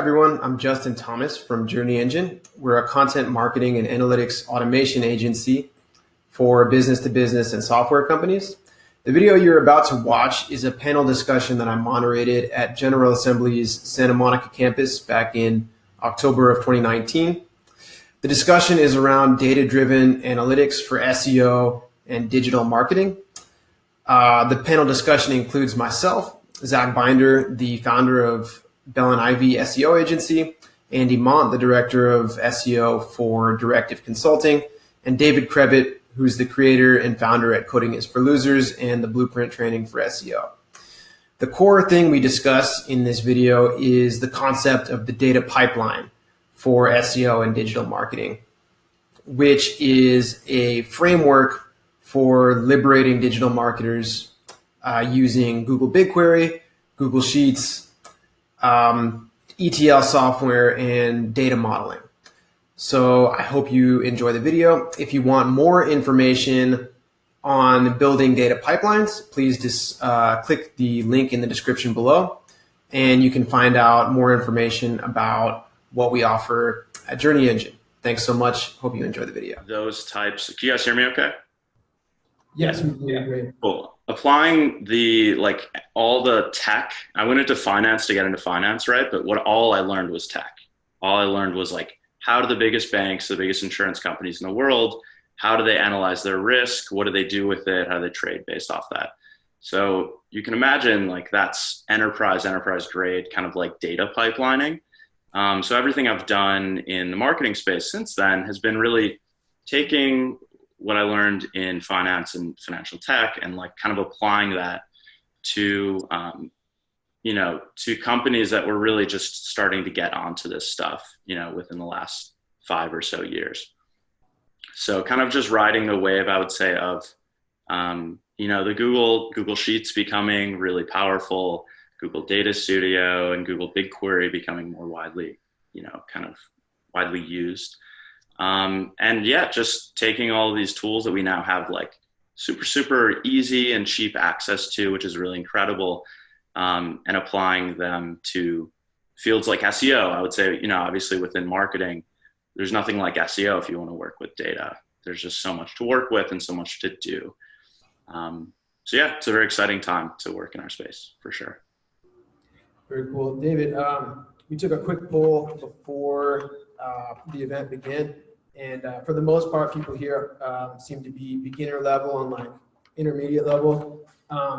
everyone, I'm Justin Thomas from JourneyEngine. We're a content marketing and analytics automation agency for business-to-business and software companies. The video you're about to watch is a panel discussion that I moderated at General Assembly's Santa Monica campus back in October of 2019. The discussion is around data-driven analytics for SEO and digital marketing. The panel discussion includes myself, Zach Binder, the founder of Bell & Ivy SEO agency, Andy Mont, the director of SEO for Directive Consulting, and David Krevitt, who's the creator and founder at Coding is for Losers and the Blueprint Training for SEO. The core thing we discuss in this video is the concept of the data pipeline for SEO and digital marketing, which is a framework for liberating digital marketers using Google BigQuery, Google Sheets, ETL software, and data modeling. So I hope you enjoy the video. If you want more information on building data pipelines, please just click the link in the description below, and you can find out more information about what we offer at JourneyEngine. Thanks so much. Hope you enjoy the video. Those types. Can you guys hear me okay? Yes, we do. Great. Cool. Applying all the tech, I went into finance to get into finance, right? But all I learned was tech. All I learned was how do the biggest banks, the biggest insurance companies in the world, how do they analyze their risk? What do they do with it? How do they trade based off that? So you can imagine that's enterprise grade kind of data pipelining. So everything I've done in the marketing space since then has been really taking what I learned in finance and financial tech and kind of applying that to, to companies that were really just starting to get onto this stuff, within the last 5 or so years. So kind of just riding the wave, I would say, of, the Google Sheets becoming really powerful, Google Data Studio and Google BigQuery becoming more widely, kind of widely used. And yeah, just taking all of these tools that we now have super easy and cheap access to, which is really incredible, and applying them to fields like SEO. I would say, obviously within marketing, there's nothing like SEO if you want to work with data. There's just so much to work with and so much to do. So yeah, it's a very exciting time to work in our space for sure. Very cool. David, we took a quick poll before the event began, and for the most part, people here seem to be beginner level and intermediate level.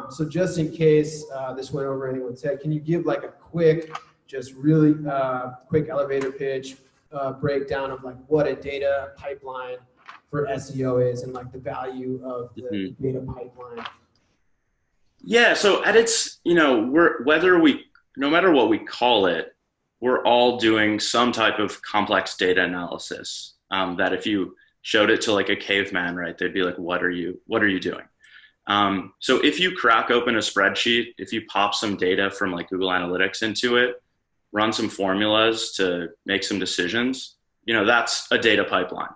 So just in case this went over anyone's head, can you give a quick, just really quick elevator pitch breakdown of what a data pipeline for SEO is and the value of the data pipeline? Yeah, so at its, no matter what we call it, we're all doing some type of complex data analysis that if you showed it to a caveman, right, they'd be like, what are you doing? So if you crack open a spreadsheet, if you pop some data from Google Analytics into it, run some formulas to make some decisions, that's a data pipeline.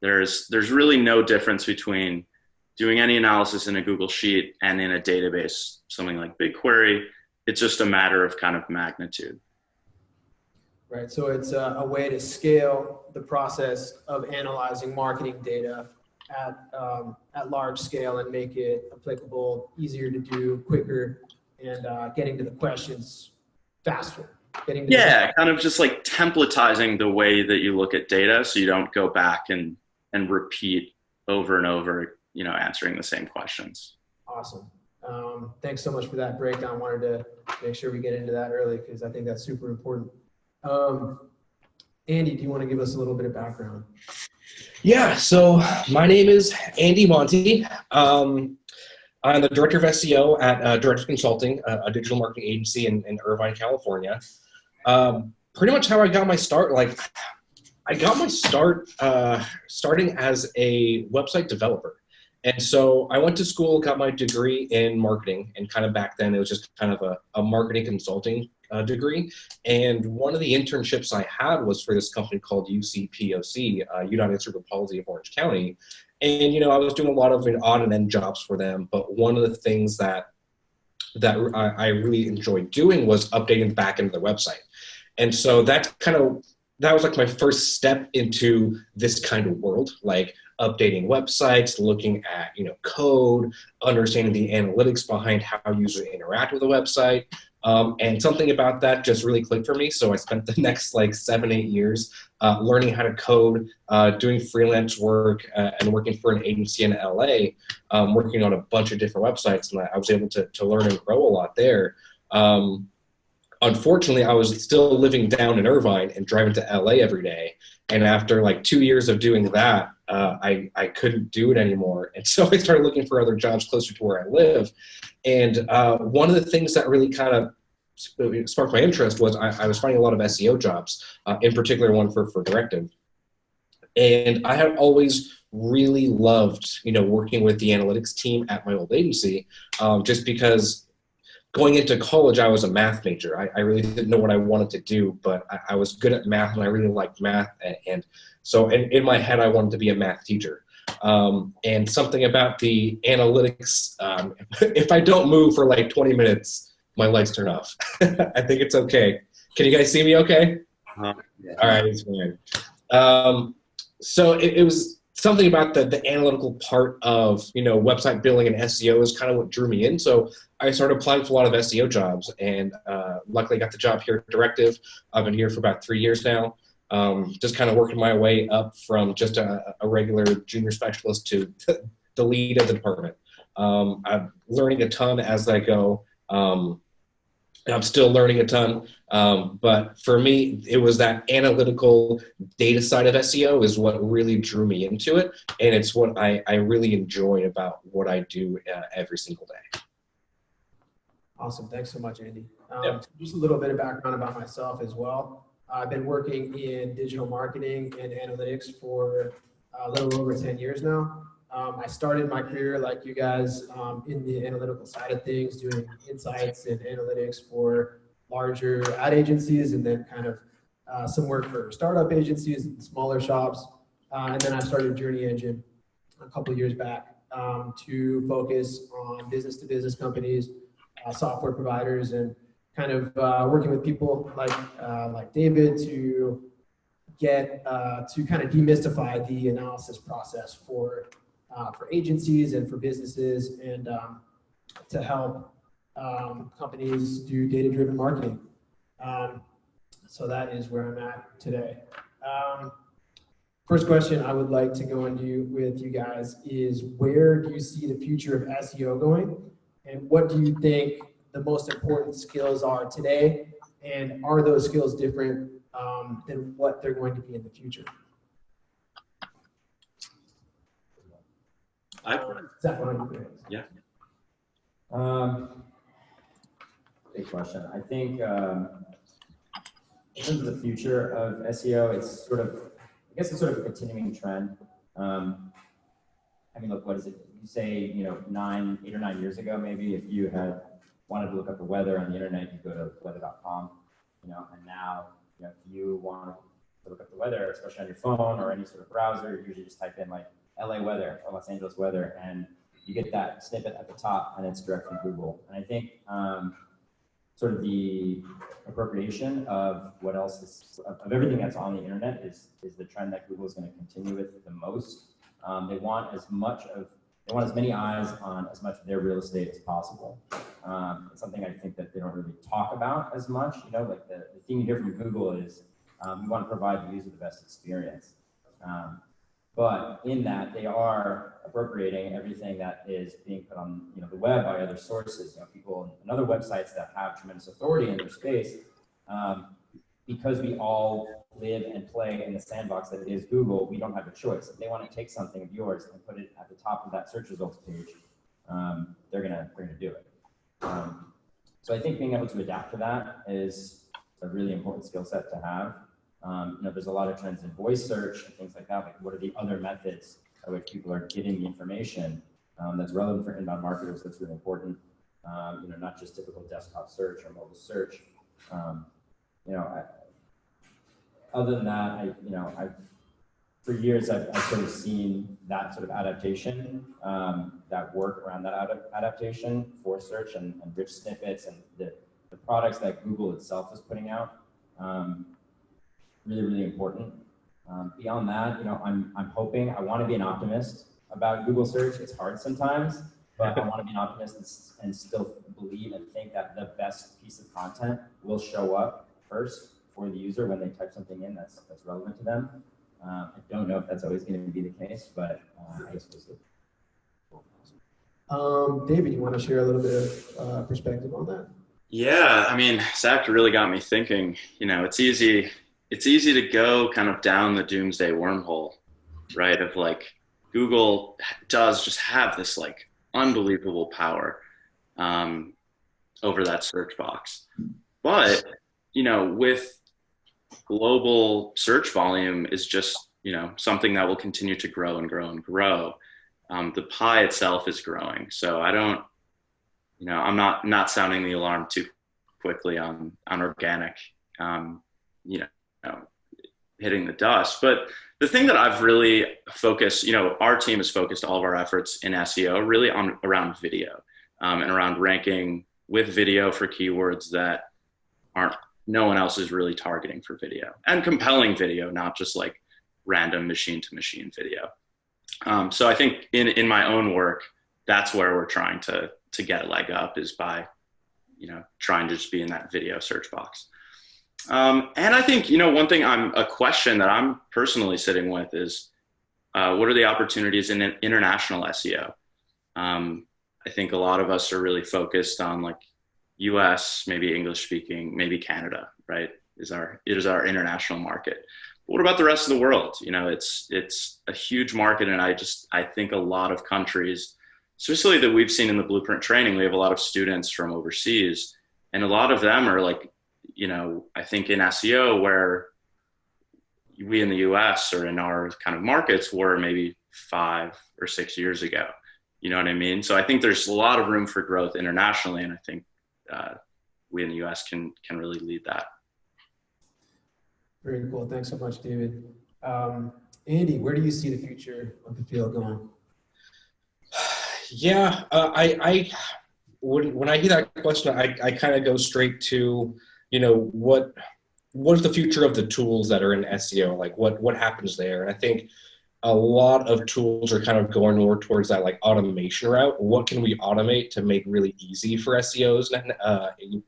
There's really no difference between doing any analysis in a Google Sheet and in a database, something like BigQuery. It's just a matter of kind of magnitude. Right, so it's a way to scale the process of analyzing marketing data at large scale and make it applicable, easier to do, quicker, and getting to the questions faster. Kind of just templatizing the way that you look at data so you don't go back and repeat over and over, answering the same questions. Awesome. Thanks so much for that breakdown. Wanted to make sure we get into that early because I think that's super important. Andy, do you want to give us a little bit of background? Yeah, so my name is Andy Monte. I'm the director of SEO at Directive Consulting, a digital marketing agency in Irvine, California. Pretty much how I got my start, I got my start starting as a website developer. And so I went to school, got my degree in marketing, and kind of back then it was just kind of a marketing consulting degree. And one of the internships I had was for this company called UCPOC, United Cerebral Palsy of Orange County. And, I was doing a lot of odd and end jobs for them. But one of the things that that I really enjoyed doing was updating the back end of the website. And so that was like my first step into this kind of world, like updating websites, looking at, code, understanding the analytics behind how users interact with a website. And something about that just really clicked for me. So I spent the next like 7-8 years learning how to code, doing freelance work, and working for an agency in LA, working on a bunch of different websites. And I was able to learn and grow a lot there. Unfortunately, I was still living down in Irvine and driving to LA every day. And after like 2 years of doing that, I couldn't do it anymore. And so I started looking for other jobs closer to where I live. And one of the things that really kind of sparked my interest was I was finding a lot of SEO jobs, in particular one for Directive. And I had always really loved, working with the analytics team at my old agency, just because going into college, I was a math major. I really didn't know what I wanted to do, but I was good at math and I really liked math. And so in my head, I wanted to be a math teacher. And something about the analytics, if I don't move for like 20 minutes, my lights turn off. I think it's okay. Can you guys see me okay? Yeah. All right, it's fine. So it was something about the analytical part of, website building and SEO is kind of what drew me in. So I started applying for a lot of SEO jobs, and luckily got the job here at Directive. I've been here for about 3 years now, just kind of working my way up from just a regular junior specialist to the lead of the department. I'm learning a ton as I go. I'm still learning a ton, but for me, it was that analytical data side of SEO is what really drew me into it, and it's what I really enjoy about what I do every single day. Awesome. Thanks so much, Andy. Yep. Just a little bit of background about myself as well. I've been working in digital marketing and analytics for a little over 10 years now. I started my career, like you guys, in the analytical side of things, doing insights and analytics for larger ad agencies, and then kind of some work for startup agencies and smaller shops. And then I started JourneyEngine a couple of years back to focus on business-to-business companies, software providers, and kind of working with people like David to get to kind of demystify the analysis process for agencies and for businesses, and to help companies do data-driven marketing. So that is where I'm at today. First question I would like to go into with you guys is, where do you see the future of SEO going? And what do you think the most important skills are today? And are those skills different than what they're going to be in the future? Zach, why don't you go? Yeah. Big question. I think in terms of the future of SEO, it's sort of, I guess it's sort of a continuing trend. I mean, look, what is it? You say, 8 or 9 years ago, maybe, if you had wanted to look up the weather on the internet, you go to weather.com, and now, if you want to look up the weather, especially on your phone or any sort of browser, you usually just type in like LA weather or Los Angeles weather, and you get that snippet at the top, and it's direct from Google. And I think sort of the appropriation of what else is, of everything that's on the internet is the trend that Google is going to continue with the most. They want as many eyes on as much of their real estate as possible. It's something I think that they don't really talk about as much. Like the thing you hear from Google is we want to provide the user the best experience. But in that, they are appropriating everything that is being put on the web by other sources, people and other websites that have tremendous authority in their space. Because we all live and play in the sandbox that is Google, we don't have a choice. If they want to take something of yours and put it at the top of that search results page, they're gonna do it. So I think being able to adapt to that is a really important skill set to have. There's a lot of trends in voice search and things like that. Like, what are the other methods by which people are getting the information that's relevant for inbound marketers? That's really important. Not just typical desktop search or mobile search. Other than that, for years, I've sort of seen that sort of adaptation, that work around that adaptation for search and rich snippets and the products that Google itself is putting out, really, really important. Beyond that, you know, I'm hoping, I want to be an optimist about Google search. It's hard sometimes, but I want to be an optimist and still believe and think that the best piece of content will show up first for the user when they type something in that's relevant to them. I don't know if that's always going to be the case, but I guess we'll see. David, you want to share a little bit of perspective on that? Yeah, I mean, Zach really got me thinking. You know, it's easy to go kind of down the doomsday wormhole, right? Of like, Google does just have this like unbelievable power over that search box. But, you know, with global search volume is just, you know, something that will continue to grow and grow and grow. The pie itself is growing. So I don't, you know, I'm not sounding the alarm too quickly on organic, you know, hitting the dust. But the thing that I've really focused, you know, our team has focused all of our efforts in SEO really on around video and around ranking with video for keywords that no one else is really targeting for video, and compelling video, not just like random machine to machine video. So I think in my own work, that's where we're trying to get a leg up, is by, you know, trying to just be in that video search box. And I think, you know, a question that I'm personally sitting with is, what are the opportunities in international SEO? I think a lot of us are really focused on like US, maybe English speaking, maybe Canada, right? It is our international market. But what about the rest of the world? You know, it's a huge market. And I think a lot of countries, especially that we've seen in the Blueprint training, we have a lot of students from overseas, and a lot of them are like, you know, I think in SEO where we in the US or in our kind of markets were maybe 5 or 6 years ago. You know what I mean? So I think there's a lot of room for growth internationally. And I think we in the US can really lead that. Very cool. Thanks so much, David. Andy, where do you see the future of the field going? Yeah, when I hear that question, I kind of go straight to, you know, what is the future of the tools that are in SEO? Like what happens there? And I think a lot of tools are kind of going more towards that like automation route. What can we automate to make really easy for SEOs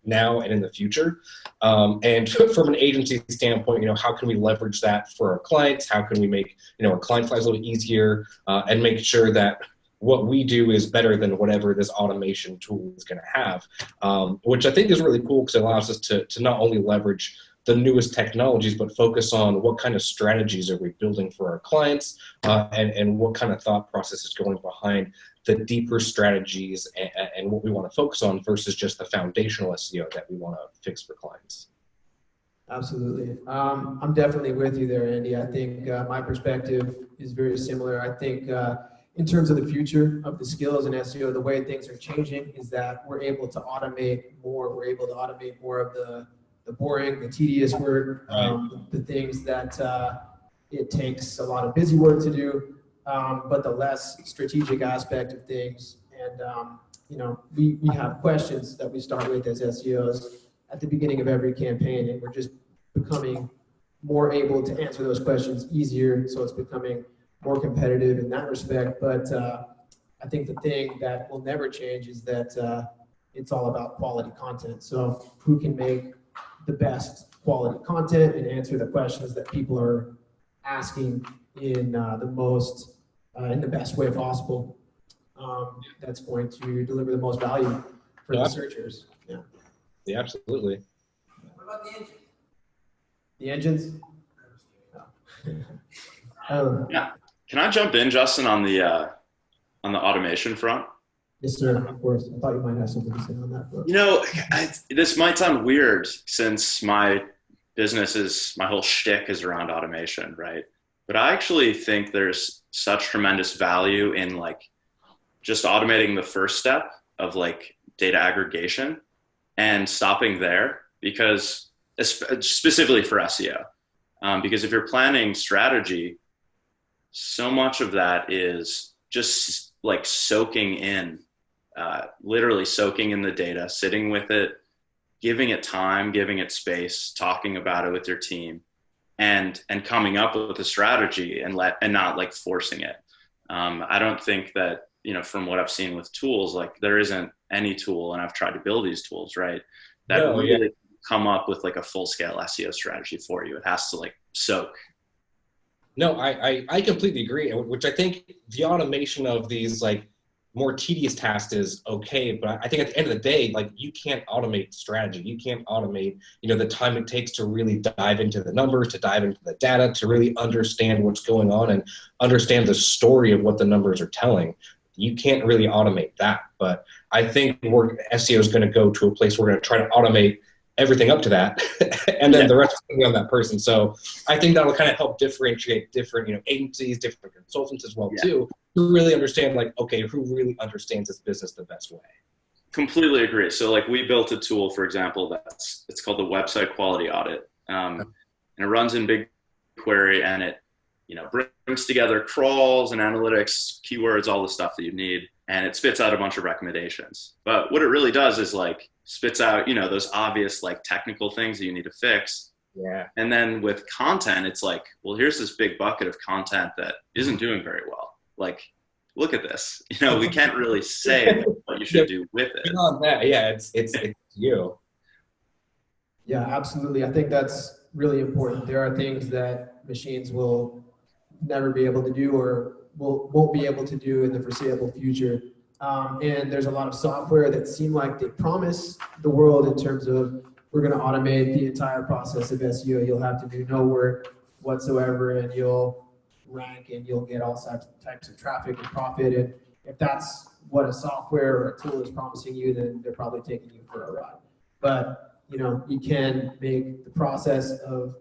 now and in the future? And from an agency standpoint, you know, how can we leverage that for our clients? How can we make, you know, our clients' lives a little easier and make sure that what we do is better than whatever this automation tool is going to have, which I think is really cool because it allows us to not only leverage the newest technologies, but focus on what kind of strategies are we building for our clients and what kind of thought process is going behind the deeper strategies and what we want to focus on versus just the foundational SEO that we want to fix for clients. Absolutely. I'm definitely with you there, Andy. I think my perspective is very similar. I think in terms of the future of the skills in SEO, the way things are changing is that we're able to automate more. We're able to automate more of the boring, the tedious work, the things that it takes a lot of busy work to do, but the less strategic aspect of things. And, you know, we have questions that we start with as SEOs at the beginning of every campaign, and we're just becoming more able to answer those questions easier. So it's becoming more competitive in that respect. But I think the thing that will never change is that it's all about quality content. So who can make the best quality content and answer the questions that people are asking in the best way possible. That's going to deliver the most value for the searchers. Yeah. Yeah, absolutely. What about the engine? The engines? Yeah. Can I jump in, Justin, on the automation front? Yes, sir. Of course. I thought you might have something to say on that. But. You know, this might sound weird since my whole shtick is around automation, right? But I actually think there's such tremendous value in like just automating the first step of like data aggregation and stopping there, because specifically for SEO, because if you're planning strategy, so much of that is just like soaking in, literally soaking in the data, sitting with it, giving it time, giving it space, talking about it with your team, and coming up with a strategy and not like forcing it. I don't think that, from what I've seen with tools, like there isn't any tool, and I've tried to build these tools, right, that really come up with like a full scale SEO strategy for you. It has to like soak. No, I completely agree, which I think the automation of these like more tedious tasks is okay, but I think at the end of the day, like you can't automate strategy. You can't automate, the time it takes to really dive into the numbers, to dive into the data, to really understand what's going on and understand the story of what the numbers are telling. You can't really automate that, but I think SEO is going to go to a place where we're going to try to automate everything up to that, and then the rest is going to be on that person. So I think that'll kind of help differentiate different, agencies, different consultants as well too, to really understand like, okay, who really understands this business the best way. Completely agree. So like we built a tool, for example, it's called the website quality audit, and it runs in BigQuery, and it brings together crawls and analytics, keywords, all the stuff that you need, and it spits out a bunch of recommendations. But what it really does is like spits out those obvious like technical things that you need to fix. Yeah. And then with content, it's like, well, here's this big bucket of content that isn't doing very well. Like, look at this. We can't really say what you should do with it. Beyond that, yeah, it's you. Yeah, absolutely. I think that's really important. There are things that machines will never be able to do or won't be able to do in the foreseeable future. And there's a lot of software that seem like they promise the world in terms of we're going to automate the entire process of SEO. You'll have to do no work whatsoever, and you'll rank, and you'll get all types of traffic and profit. And if that's what a software or a tool is promising you, then they're probably taking you for a ride. But you can make the process of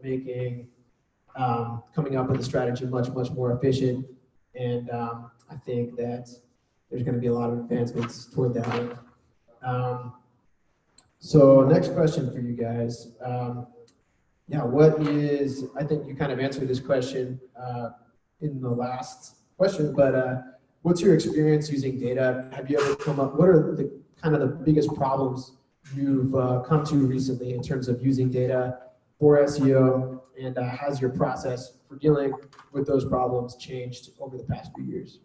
coming up with a strategy much more efficient. And I think that there's going to be a lot of advancements toward that end. So next question for you guys. I think you kind of answered this question in the last question, but what's your experience using data? Have you ever what are the kind of the biggest problems you've come to recently in terms of using data for SEO, and has your process for dealing with those problems changed over the past few years?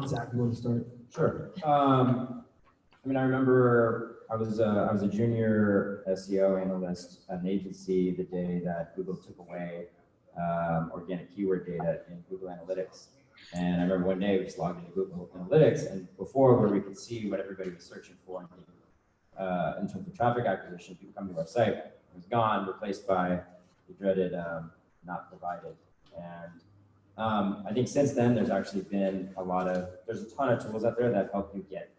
Zach, you want to start? Sure. I remember I was a junior SEO analyst at an agency the day that Google took away organic keyword data in Google Analytics. And I remember one day we just logged into Google Analytics, and before, where we could see what everybody was searching for in terms of traffic acquisition, people coming to our site, it was gone, replaced by the dreaded not provided. And I think since then, there's actually been there's a ton of tools out there that help you get,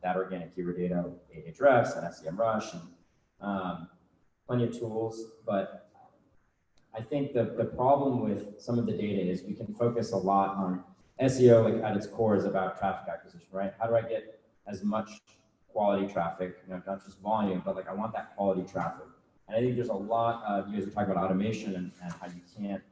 that organic keyword data, Ahrefs and SEMrush, and plenty of tools. But I think the problem with some of the data is we can focus a lot on SEO, like at its core is about traffic acquisition, right? How do I get as much quality traffic, not just volume, but like I want that quality traffic. And I think there's a lot of, you guys are talking about automation and how you can't,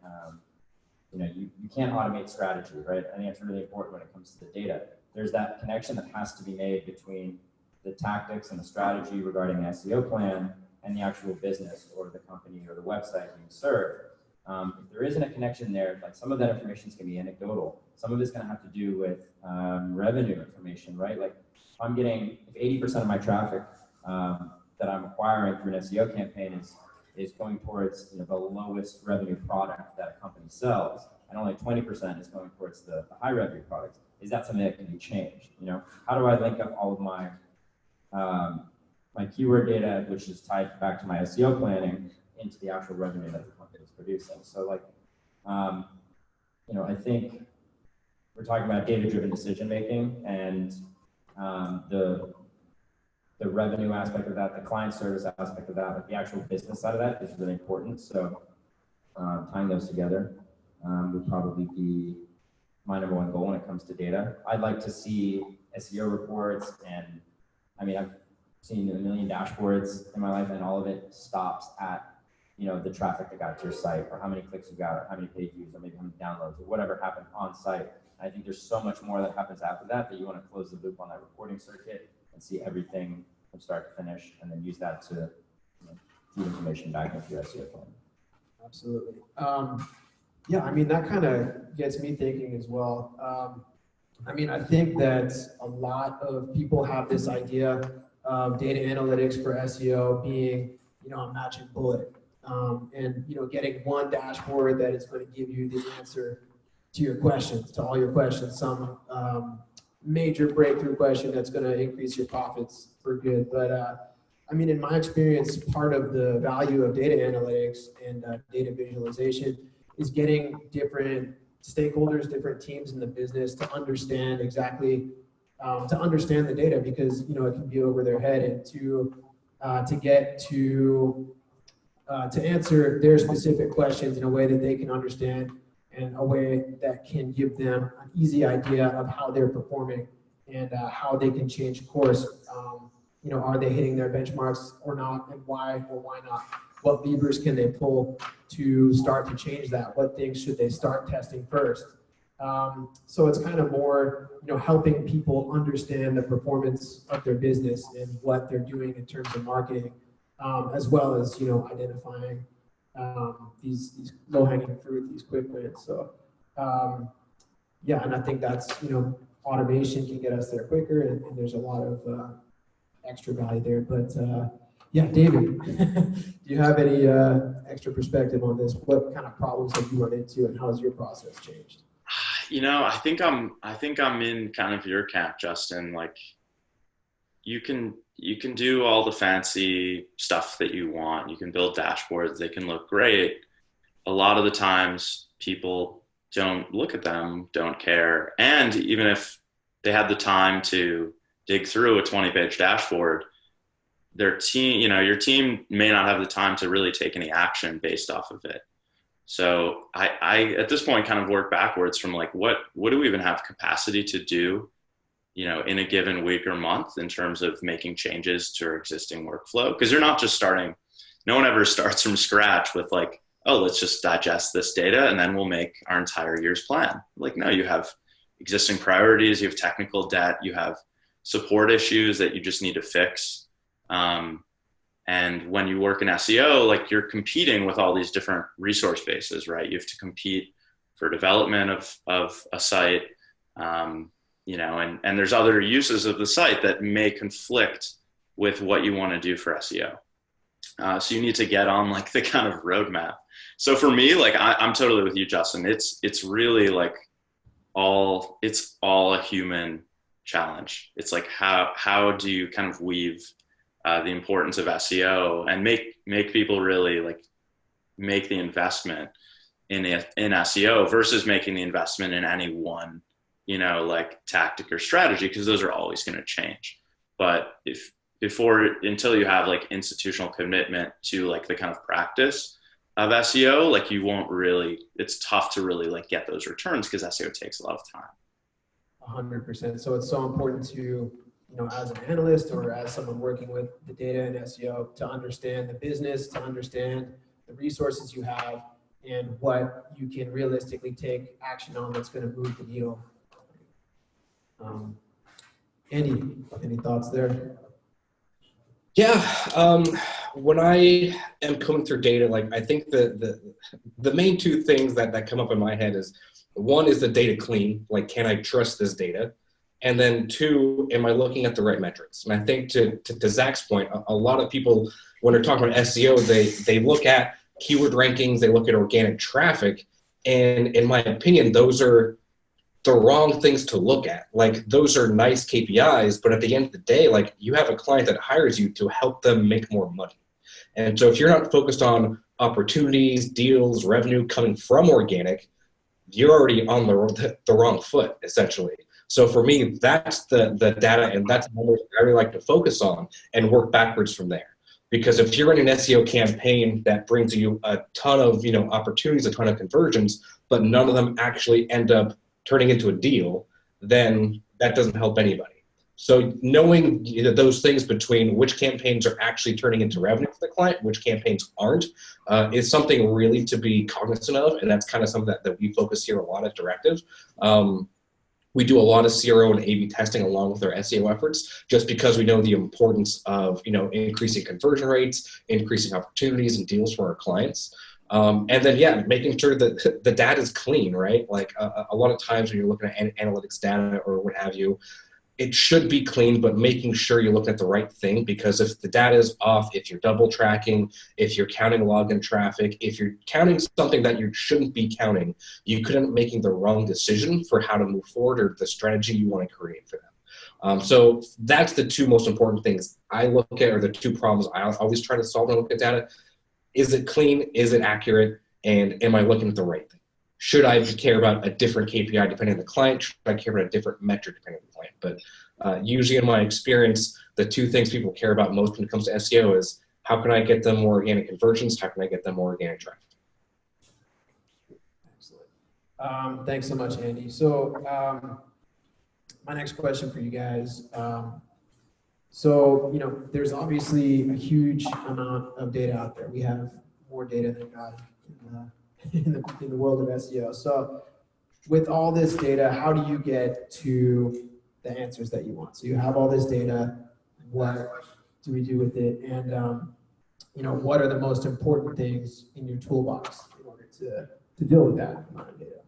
you can't automate strategy, right? I think it's really important when it comes to the data. There's that connection that has to be made between the tactics and the strategy regarding the SEO plan and the actual business or the company or the website being served. If there isn't a connection there, like some of that information is going to be anecdotal. Some of it's going to have to do with revenue information, right? Like if 80% of my traffic that I'm acquiring through an SEO campaign is going towards the lowest revenue product that a company sells, and only 20% is going towards the high revenue products, is that something that can be changed? How do I link up all of my my keyword data, which is tied back to my SEO planning, into the actual revenue that the company is producing? So I think we're talking about data-driven decision-making, and the revenue aspect of that, the client service aspect of that, but the actual business side of that is really important. So tying those together would probably be my number one goal when it comes to data. I'd like to see SEO reports, and I've seen a million dashboards in my life, and all of it stops at the traffic that got to your site, or how many clicks you got, or how many page views, or maybe how many downloads, or whatever happened on site. And I think there's so much more that happens after that you want to close the loop on that reporting circuit and see everything from start to finish, and then use that to feed information back into your SEO plan. Absolutely. Yeah, I mean, that kind of gets me thinking as well. I mean, I think that a lot of people have this idea of data analytics for SEO being, a magic bullet, and, getting one dashboard that is going to give you the answer to your questions, to all your questions, some major breakthrough question that's going to increase your profits for good. But I mean, in my experience, part of the value of data analytics and data visualization is getting different stakeholders, different teams in the business to understand exactly, to understand the data, because, it can be over their head, and to get to answer their specific questions in a way that they can understand, and a way that can give them an easy idea of how they're performing, and how they can change course. Are they hitting their benchmarks or not, and why or why not? What levers can they pull to start to change that? What things should they start testing first? So it's kind of more, helping people understand the performance of their business and what they're doing in terms of marketing, as well as, identifying these low-hanging fruit, these quick wins. So yeah, and I think that's, automation can get us there quicker, and there's a lot of extra value there. But yeah, David, do you have any extra perspective on this? What kind of problems have you run into, and how has your process changed? I think I'm in kind of your camp, Justin. Like, you can do all the fancy stuff that you want. You can build dashboards, they can look great. A lot of the times people don't look at them, don't care. And even if they had the time to dig through a 20-page dashboard, their team, your team may not have the time to really take any action based off of it. So I at this point kind of work backwards from like, what do we even have capacity to do, in a given week or month in terms of making changes to our existing workflow? Because you're not just starting, no one ever starts from scratch with like, oh, let's just digest this data and then we'll make our entire year's plan. Like, no, you have existing priorities, you have technical debt, you have support issues that you just need to fix. And when you work in SEO, like, you're competing with all these different resource bases, right? You have to compete for development of a site, and there's other uses of the site that may conflict with what you want to do for SEO. So you need to get on like the kind of roadmap. So for me, like, I'm totally with you, Justin. It's really like it's all a human challenge. It's like, how do you kind of weave the importance of SEO and make people really like make the investment in SEO versus making the investment in any one, like tactic or strategy, because those are always going to change. But until you have like institutional commitment to like the kind of practice of SEO, like, you won't really, it's tough to really like get those returns, because SEO takes a lot of time. 100%. So it's so important to, as an analyst or as someone working with the data and SEO, to understand the business, to understand the resources you have, and what you can realistically take action on that's going to move the needle. Andy, any thoughts there? Yeah, when I am coming through data, like, I think the main two things that come up in my head is, one is the data clean, like, can I trust this data? And then two, am I looking at the right metrics? And I think to Zach's point, a lot of people, when they're talking about SEO, they look at keyword rankings, they look at organic traffic, and in my opinion, those are the wrong things to look at. Like, those are nice KPIs, but at the end of the day, like, you have a client that hires you to help them make more money. And so if you're not focused on opportunities, deals, revenue coming from organic, you're already on the wrong foot, essentially. So for me, that's the data, and that's what I really like to focus on and work backwards from there. Because if you're in an SEO campaign that brings you a ton of opportunities, a ton of conversions, but none of them actually end up turning into a deal, then that doesn't help anybody. So knowing those things between which campaigns are actually turning into revenue for the client, which campaigns aren't, is something really to be cognizant of, and that's kind of something that we focus here a lot at Directive. We do a lot of CRO and A/B testing along with our SEO efforts, just because we know the importance of increasing conversion rates, increasing opportunities and deals for our clients. And then, making sure that the data is clean, right? Like a lot of times when you're looking at analytics data or what have you, it should be clean, but making sure you're looking at the right thing, because if the data is off, if you're double tracking, if you're counting login traffic, if you're counting something that you shouldn't be counting, you could end up making the wrong decision for how to move forward or the strategy you want to create for them. So that's the two most important things I look at, or the two problems I always try to solve when I look at data. Is it clean? Is it accurate? And am I looking at the right thing? Should I care about a different KPI depending on the client? Should I care about a different metric depending on the client? But usually in my experience, the two things people care about most when it comes to SEO is how can I get them more organic conversions? How can I get them more organic traffic? Excellent. Thanks so much, Andy. So my next question for you guys. There's obviously a huge amount of data out there. We have more data than God in the world of SEO. So with all this data, how do you get to the answers that you want? So you have all this data, what do we do with it? And what are the most important things in your toolbox in order to deal with that amount of data?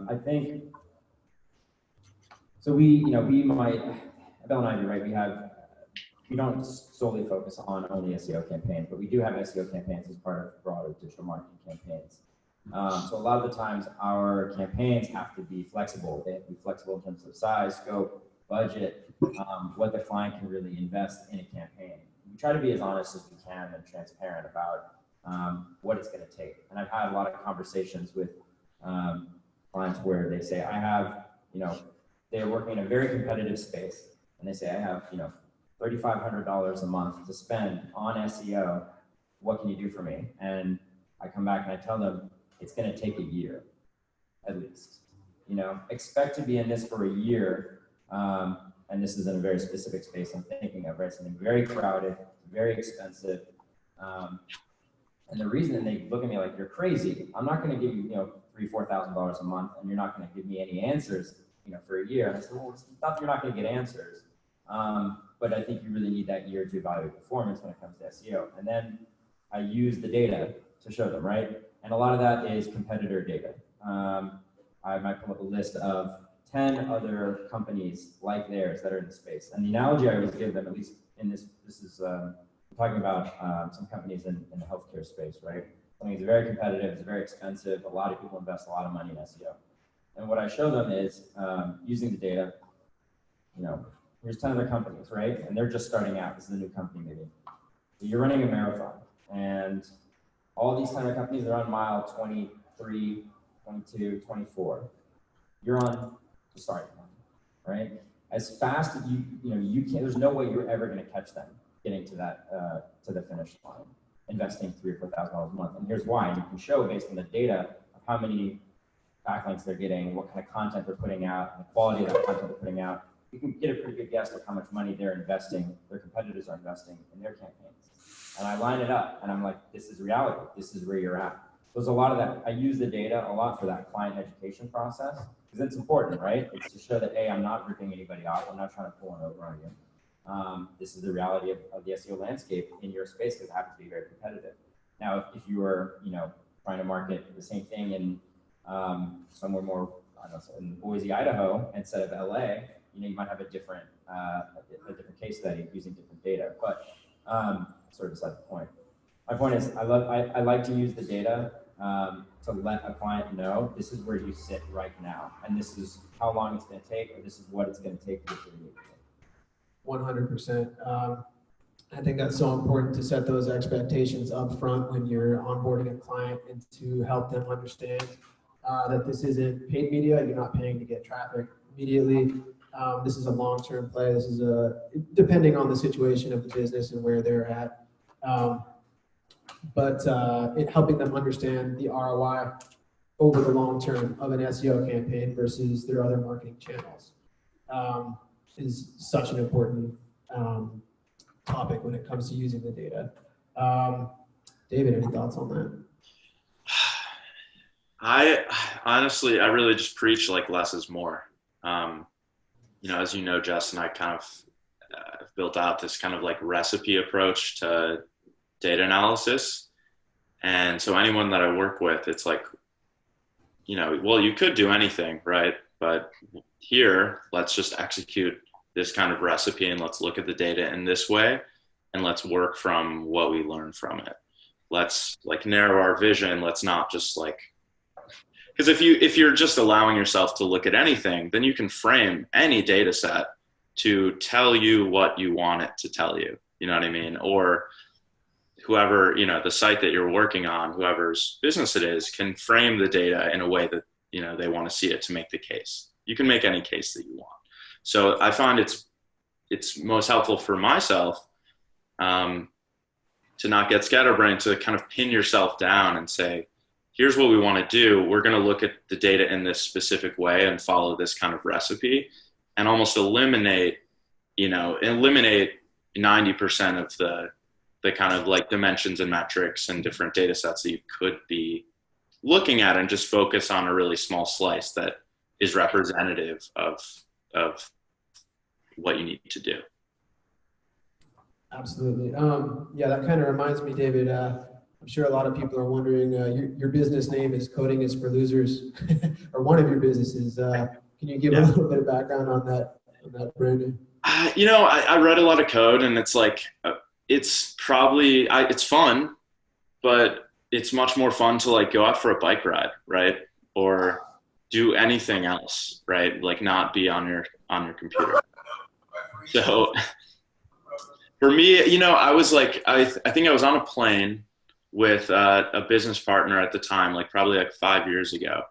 I think so. We might, Bill and I do, right? We don't solely focus on only SEO campaigns, but we do have SEO campaigns as part of broader digital marketing campaigns. So a lot of the times our campaigns have to be flexible. They have to be flexible in terms of size, scope, budget, what the client can really invest in a campaign. We try to be as honest as we can and transparent about what it's going to take. And I've had a lot of conversations with clients where they say, they're working in a very competitive space, and they say, I have, $3,500 a month to spend on SEO. What can you do for me? And I come back and I tell them it's going to take a year, at least. Expect to be in this for a year. And this is in a very specific space I'm thinking of, right? Something very crowded, very expensive. And the reason they look at me like, you're crazy. I'm not going to give you, $3,000, $4,000 a month, and you're not going to give me any answers, for a year. And I said, well, it's not that you're not going to get answers. But I think you really need that year to evaluate performance when it comes to SEO. And then I use the data to show them, right? And a lot of that is competitor data. I might pull up a list of 10 other companies like theirs that are in the space. And the analogy I always give them, at least in this is, I'm talking about some companies in the healthcare space, right? Something that's very competitive, it's very expensive. A lot of people invest a lot of money in SEO. And what I show them is using the data, here's 10 other companies, right? And they're just starting out. This is a new company maybe. So you're running a marathon, and all these 10 other companies are on mile 23, 22, 24. You're on the starting line, right? As fast as you can, there's no way you're ever going to catch them getting to that, to the finish line, investing $3,000 or $4,000 a month. And here's why. And you can show based on the data of how many backlinks they're getting, what kind of content they're putting out, and the quality of that content they're putting out. You can get a pretty good guess of how much money they're investing, their competitors are investing in their campaigns. And I line it up and I'm like, this is reality. This is where you're at. There's a lot of that. I use the data a lot for that client education process because it's important, right? It's to show that, hey, I'm not ripping anybody off. I'm not trying to pull one over on you. This is the reality of the SEO landscape in your space because it happens to be very competitive. Now, if you were, trying to market the same thing in somewhere more, I don't know, in Boise, Idaho, instead of LA, you might have a different case study using different data, but sort of beside the point. My point is, I like to use the data to let a client know this is where you sit right now, and this is how long it's going to take, or this is what it's going to take to get to the meeting. 100%. I think that's so important to set those expectations up front when you're onboarding a client and to help them understand that this isn't paid media. You're not paying to get traffic immediately. This is a long-term play. This is depending on the situation of the business and where they're at. But helping them understand the ROI over the long term of an SEO campaign versus their other marketing channels is such an important topic when it comes to using the data. David, any thoughts on that? I honestly, I really just preach like less is more. As you know, Justin, I kind of built out this kind of like recipe approach to data analysis. And so anyone that I work with, it's like, well, you could do anything, right? But here, let's just execute this kind of recipe and let's look at the data in this way and let's work from what we learn from it. Let's like narrow our vision. Let's not just like, because if you're just allowing yourself to look at anything, then you can frame any data set to tell you what you want it to tell you. You know what I mean? Or whoever, the site that you're working on, whoever's business it is, can frame the data in a way that, they want to see it to make the case. You can make any case that you want. So I find it's most helpful for myself to not get scatterbrained, to kind of pin yourself down and say, here's what we want to do. We're going to look at the data in this specific way and follow this kind of recipe, and almost eliminate 90% of the kind of like dimensions and metrics and different data sets that you could be looking at, and just focus on a really small slice that is representative of what you need to do. Absolutely. Yeah, that kind of reminds me, David, I'm sure a lot of people are wondering, your business name is Coding is for Losers, or one of your businesses. Can you give a little bit of background on that branding? I read a lot of code, and it's like, it's probably, it's fun, but it's much more fun to like go out for a bike ride, right? Or do anything else, right? Like not be on your computer. So for me, I was like, I think I was on a plane with a business partner at the time, like probably like 5 years ago.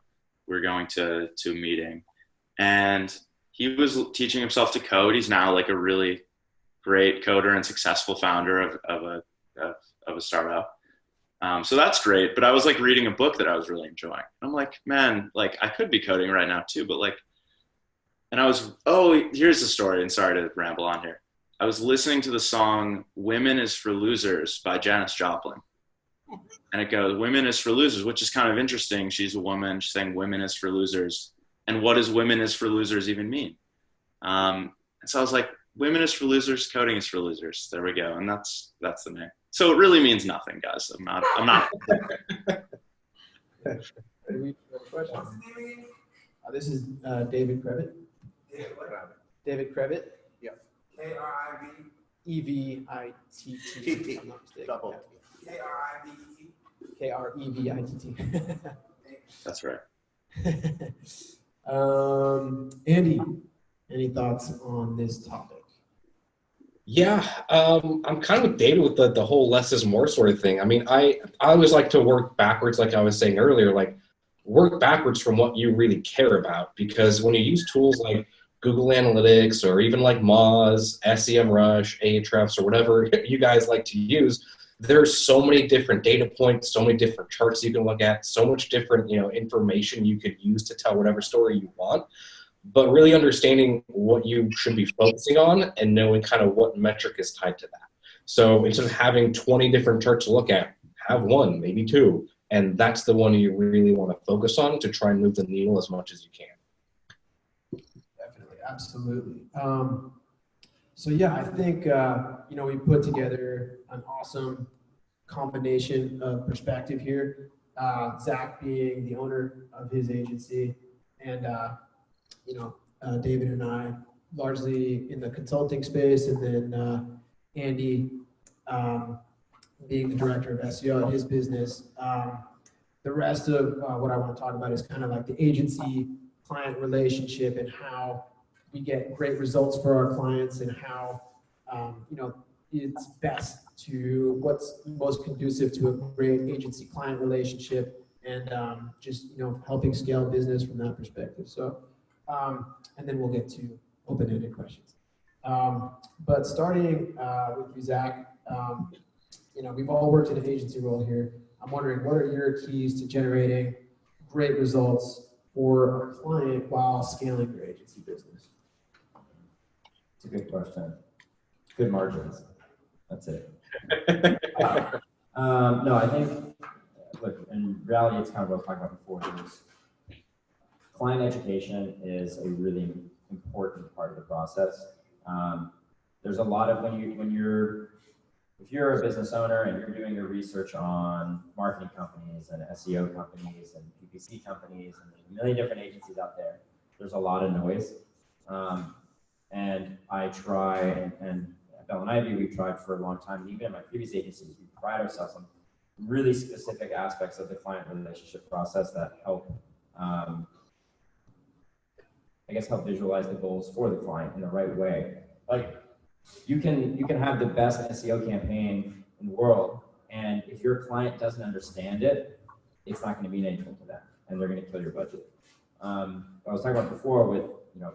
We were going to a meeting, and he was teaching himself to code. He's now like a really great coder and successful founder of a startup. So that's great. But I was like reading a book that I was really enjoying. I'm like, man, like I could be coding right now too, but like, and here's the story, and sorry to ramble on here. I was listening to the song "Women is for Losers" by Janis Joplin. And it goes, "Women is for losers," which is kind of interesting. She's a woman, she's saying women is for losers. And what does women is for losers even mean? And so I was like, women is for losers, coding is for losers. There we go. And that's the name. So it really means nothing, guys. I'm not. This is David Krevitt. David Krevitt. Yeah. K-R-I-V-E-V-I-T-T. I'm not mistaken. Double. K-R-I-V-E-T-T. K-R-E-V-I-T-T. That's right. Andy, any thoughts on this topic? Yeah, I'm kind of with David with the whole less is more sort of thing. I mean, I always like to work backwards, like I was saying earlier, like work backwards from what you really care about. Because when you use tools like Google Analytics or even like Moz, SEMrush, Ahrefs, or whatever you guys like to use, there's so many different data points, so many different charts you can look at, so much different information you could use to tell whatever story you want. But really understanding what you should be focusing on and knowing kind of what metric is tied to that. So instead of having 20 different charts to look at, have one, maybe two, and that's the one you really want to focus on to try and move the needle as much as you can. Definitely, absolutely. So yeah, I think we put together an awesome combination of perspective here. Zach being the owner of his agency, and David and I largely in the consulting space, and then Andy being the director of SEO at his business. The rest of what I want to talk about is kind of like the agency-client relationship and how we get great results for our clients, and how it's best to what's most conducive to a great agency-client relationship, and just helping scale business from that perspective. So. And then we'll get to open-ended questions. But starting with you, Zach, we've all worked in an agency role here. I'm wondering, what are your keys to generating great results for a client while scaling your agency business? It's a good question. Good margins. That's it. No, I think, look, in reality, it's kind of what I was talking about before. Client education is a really important part of the process. There's a lot of if you're a business owner and you're doing your research on marketing companies and SEO companies and PPC companies and there's a million different agencies out there, there's a lot of noise. And I try, and at Bell and Ivy, we've tried for a long time, and even in my previous agencies, we pride ourselves on really specific aspects of the client relationship process that help, help visualize the goals for the client in the right way. Like, you can have the best SEO campaign in the world, and if your client doesn't understand it, it's not going to mean anything to them, and they're going to kill your budget. I was talking about before with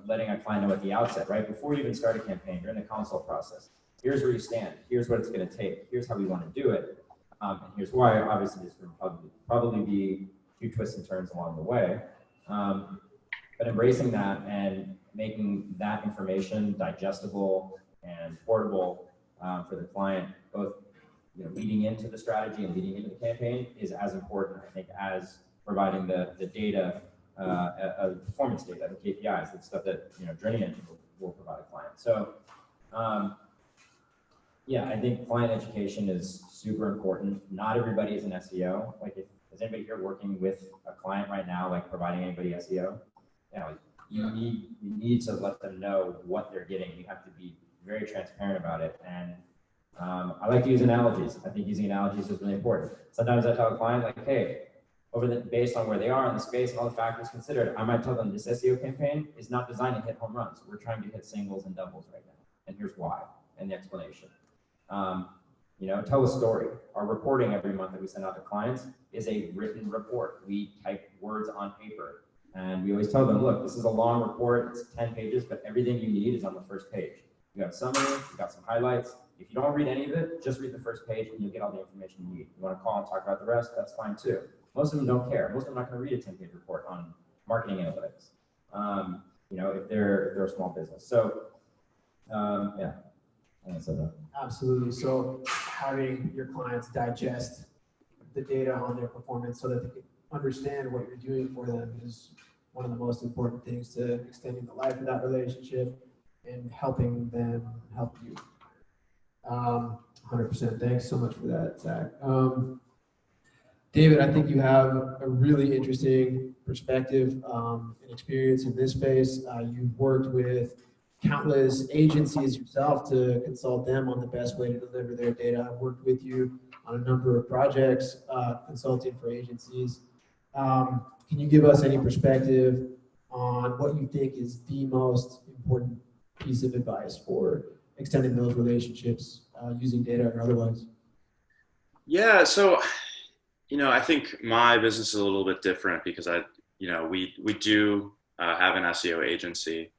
letting a client know at the outset, right before you even start a campaign, during the consult process. Here's where you stand. Here's what it's going to take. Here's how we want to do it, and here's why. Obviously, there's going to probably be a few twists and turns along the way, but embracing that and making that information digestible and portable for the client, both leading into the strategy and leading into the campaign, is as important, I think, as providing the data, performance data, the KPIs, the stuff that JourneyEngine will provide a client. So, yeah, I think client education is super important. Not everybody is an SEO. Like, is anybody here working with a client right now, like providing anybody SEO? You need to let them know what they're getting. You have to be very transparent about it. And I like to use analogies. I think using analogies is really important. Sometimes I tell a client, like, hey, based on where they are in the space and all the factors considered, I might tell them this SEO campaign is not designed to hit home runs. We're trying to hit singles and doubles right now. And here's why, and the explanation. Tell a story. Our reporting every month that we send out to clients is a written report. We type words on paper. And we always tell them, look, this is a long report. It's 10 pages, but everything you need is on the first page. You got a summary, you got some highlights. If you don't read any of it, just read the first page and you'll get all the information you need. You want to call and talk about the rest, that's fine too. Most of them don't care. Most of them are not going to read a 10-page report on marketing analytics, if they're a small business. So, yeah, I said that. Absolutely. So having your clients digest the data on their performance so that they can understand what you're doing for them is one of the most important things to extending the life of that relationship and helping them help you. 100%. Thanks so much for that, Zach. David, I think you have a really interesting perspective and experience in this space. You've worked with countless agencies yourself to consult them on the best way to deliver their data. I've worked with you on a number of projects, consulting for agencies. Can you give us any perspective on what you think is the most important piece of advice for extending those relationships using data or otherwise? Yeah, so I think my business is a little bit different because we do have an SEO agency,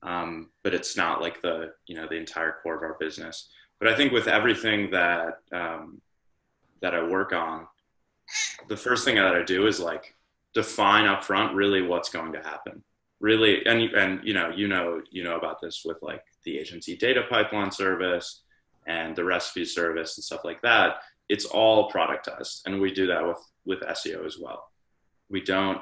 but it's not like the entire core of our business. But I think with everything that I work on, the first thing that I do is like define upfront really what's going to happen. Really, and you know about this with like the agency data pipeline service and the recipe service and stuff like that. It's all productized, and we do that with SEO as well. We don't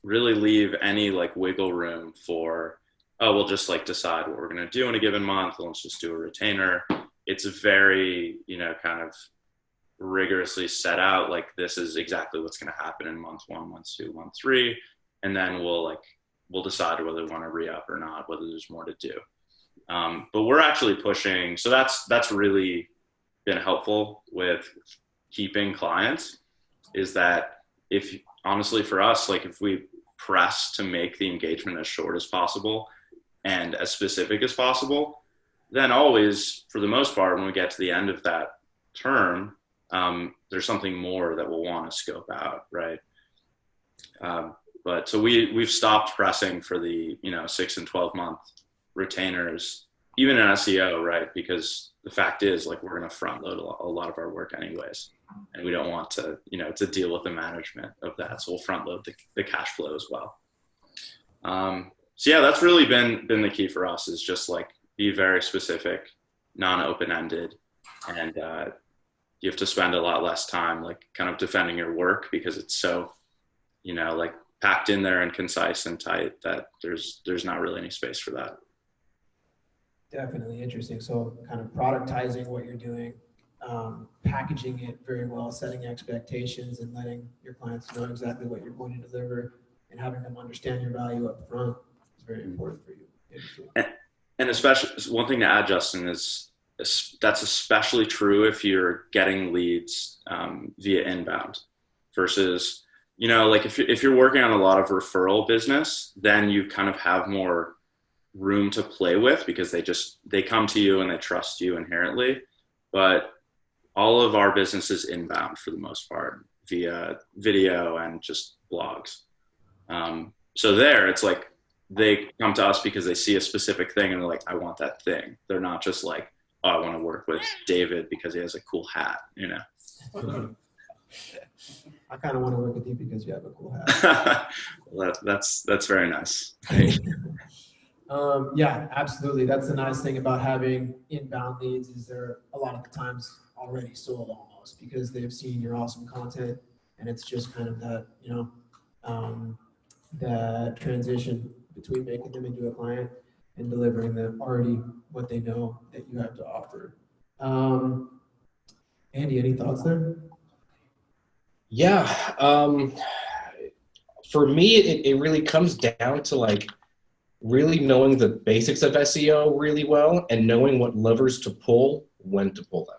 really leave any like wiggle room for, oh, we'll just like decide what we're going to do in a given month. Let's just do a retainer. It's very, kind of rigorously set out. Like, this is exactly what's going to happen in month 1, month 2, month 3. And then we'll decide whether we want to re-up or not, whether there's more to do. But we're actually pushing. So that's really been helpful with keeping clients, is that if honestly for us, like if we press to make the engagement as short as possible and as specific as possible, then always, for the most part, when we get to the end of that term, there's something more that we'll want to scope out, right? But so we've stopped pressing for the 6 and 12 month retainers even in SEO, right? Because the fact is, like, we're going to front load a lot of our work anyways, and we don't want to, to deal with the management of that. So we'll front load the cash flow as well. So yeah, that's really been the key for us, is just like be very specific, non-open-ended, and you have to spend a lot less time like kind of defending your work, because it's so, like packed in there and concise and tight that there's not really any space for that. Definitely interesting. So kind of productizing what you're doing, packaging it very well, setting expectations and letting your clients know exactly what you're going to deliver, and having them understand your value up front is very important for you. And especially one thing to add, Justin, is that's especially true if you're getting leads via inbound versus, like if you're working on a lot of referral business, then you kind of have more room to play with, because they come to you and they trust you inherently. But all of our business is inbound for the most part, via video and just blogs. So there, it's like they come to us because they see a specific thing and they're like, I want that thing. They're not just like, oh, I want to work with David because he has a cool hat, I kind of want to work with you because you have a cool hat. Well, that's very nice. Yeah, absolutely. That's the nice thing about having inbound leads, is they're a lot of the times already sold almost, because they've seen your awesome content, and it's just kind of that, that transition between making them into a client and delivering them already what they know that you have to offer. Andy, any thoughts there? Yeah. For me, it really comes down to like really knowing the basics of SEO really well, and knowing what levers to pull, when to pull them.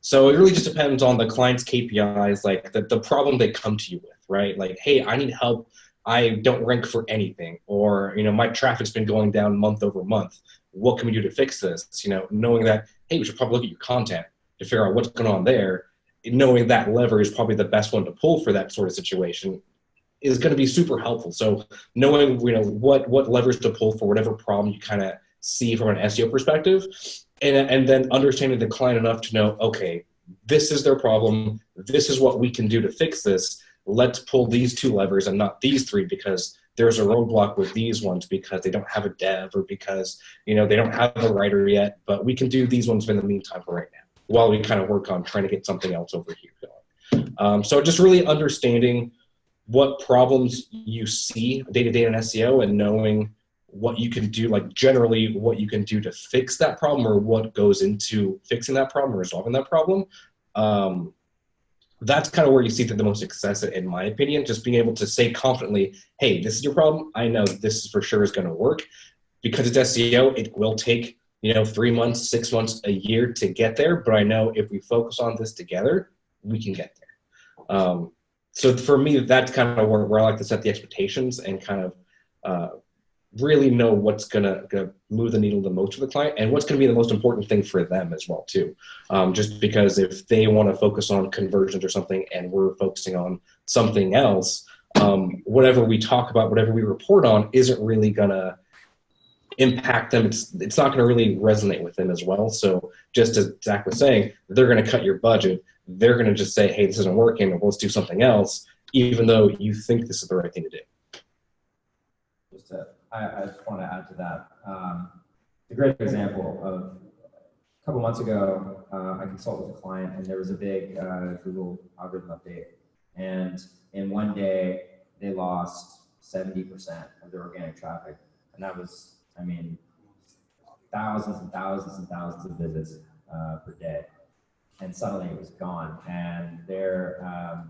So it really just depends on the client's KPIs, like the problem they come to you with, right? Like, hey, I need help. I don't rank for anything, or, my traffic's been going down month over month. What can we do to fix this? Knowing that, hey, we should probably look at your content to figure out what's going on there. Knowing that lever is probably the best one to pull for that sort of situation is going to be super helpful. So knowing, what levers to pull for whatever problem you kind of see from an SEO perspective, and then understanding the client enough to know, okay, this is their problem. This is what we can do to fix this. Let's pull these two levers and not these three, because there's a roadblock with these ones because they don't have a dev, or because, they don't have a writer yet, but we can do these ones in the meantime for right now, while we kind of work on trying to get something else over here going. So just really understanding what problems you see day-to-day in SEO, and knowing what you can do, like generally what you can do to fix that problem, or what goes into fixing that problem or resolving that problem. That's kind of where you see the most success, in my opinion, just being able to say confidently, hey, this is your problem. I know this for sure is going to work. Because it's SEO, it will take 3 months, 6 months, a year to get there. But I know if we focus on this together, we can get there. So for me, that's kind of where I like to set the expectations, and kind of really know what's gonna move the needle the most for the client, and what's gonna be the most important thing for them as well too. Just because if they want to focus on conversions or something, and we're focusing on something else, whatever we talk about, whatever we report on, isn't really gonna impact them. It's not going to really resonate with them as well. So just as Zach was saying, they're going to cut your budget. They're going to just say, hey, this isn't working, or let's do something else, even though you think this is the right thing to do. I just want to add to that. A great example of a couple months ago, I consulted with a client, and there was a big Google algorithm update. And in one day, they lost 70% of their organic traffic. And that was, thousands and thousands and thousands of visits per day. And suddenly it was gone. And their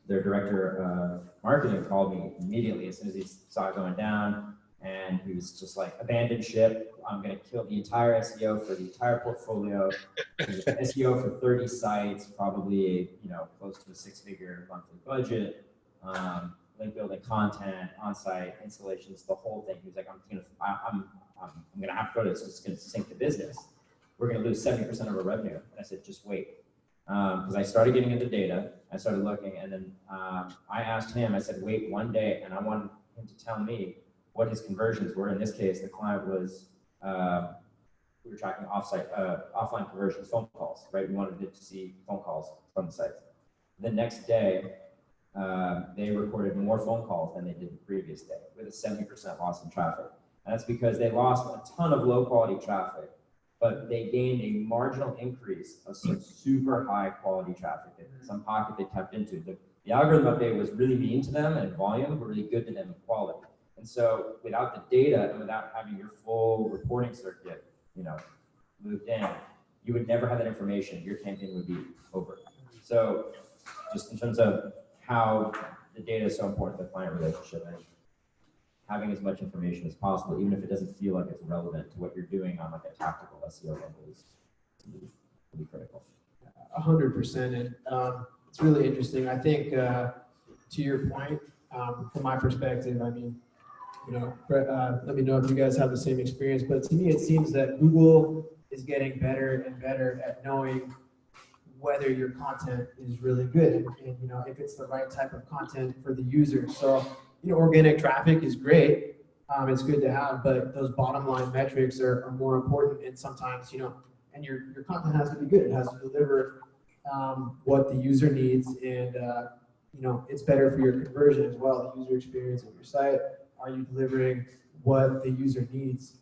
director of marketing called me immediately as soon as he saw it going down. And he was just like, abandoned ship. I'm going to kill the entire SEO for the entire portfolio. SEO for 30 sites, probably close to a 6-figure monthly budget. Link building, content, on-site installations, the whole thing. He was like, I'm gonna have to go to this. It's gonna sink the business. We're gonna lose 70% of our revenue. And I said, just wait, because I started getting into data. I started looking, and then I asked him. I said, wait 1 day, and I want him to tell me what his conversions were. In this case, the client was were tracking offline conversions, phone calls, right? We wanted it to see phone calls from the sites. The next day, they recorded more phone calls than they did the previous day, with a 70% loss in traffic. And that's because they lost a ton of low quality traffic, but they gained a marginal increase of some super high quality traffic in some pocket they tapped into. The algorithm update was really mean to them and volume, but really good to them in quality. And so without the data and without having your full reporting circuit, moved in, you would never have that information. Your campaign would be over. So just in terms of how the data is so important to the client relationship, and having as much information as possible, even if it doesn't feel like it's relevant to what you're doing on like a tactical SEO level, is really critical. 100%. And it's really interesting. I think to your point, from my perspective, I mean, let me know if you guys have the same experience, but to me, it seems that Google is getting better and better at knowing whether your content is really good and if it's the right type of content for the user. So organic traffic is great, it's good to have, but those bottom line metrics are more important. And sometimes and your content has to be good. It has to deliver what the user needs, and it's better for your conversion as well, the user experience of your site. Are you delivering what the user needs?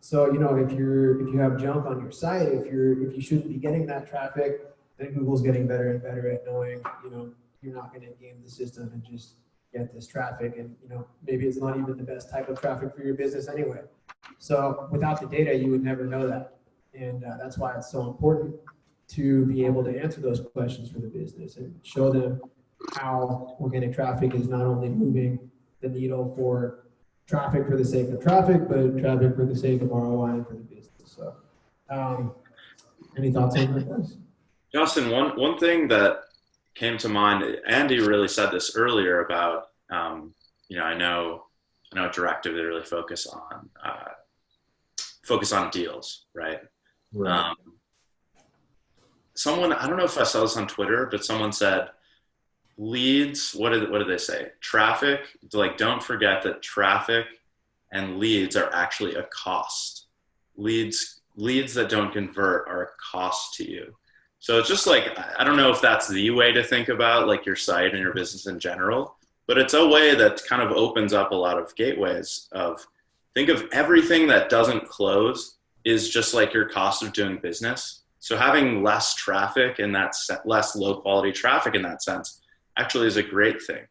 So if you have junk on your site, if you shouldn't be getting that traffic, then Google's getting better and better at knowing you're not going to game the system and just get this traffic, and maybe it's not even the best type of traffic for your business anyway. So without the data, you would never know that, and that's why it's so important to be able to answer those questions for the business and show them how organic traffic is not only moving the needle for traffic for the sake of traffic, but traffic for the sake of ROI and for the business. So, any thoughts on that, guys? Justin, one thing that came to mind, Andy really said this earlier about, I know Directive, they really focus on deals, right? Right. Someone, I don't know if I saw this on Twitter, but someone said, leads, what did they say? Traffic, don't forget that traffic and leads are actually a cost. Leads that don't convert are a cost to you. So it's just I don't know if that's the way to think about your site and your business in general, but it's a way that kind of opens up a lot of gateways of, think of everything that doesn't close is just your cost of doing business. So having less traffic and less low quality traffic in that sense actually is a great thing,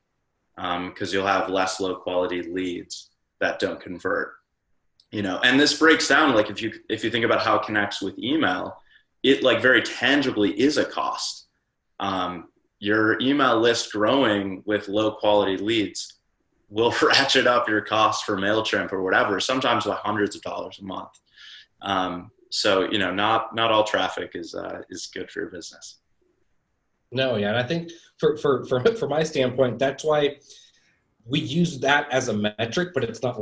because you'll have less low quality leads that don't convert. And this breaks down, if you think about how it connects with email, it very tangibly is a cost. Your email list growing with low quality leads will ratchet up your cost for MailChimp or whatever, sometimes by hundreds of dollars a month. So not all traffic is good for your business. No, yeah, and I think for my standpoint, that's why we use that as a metric, but it's not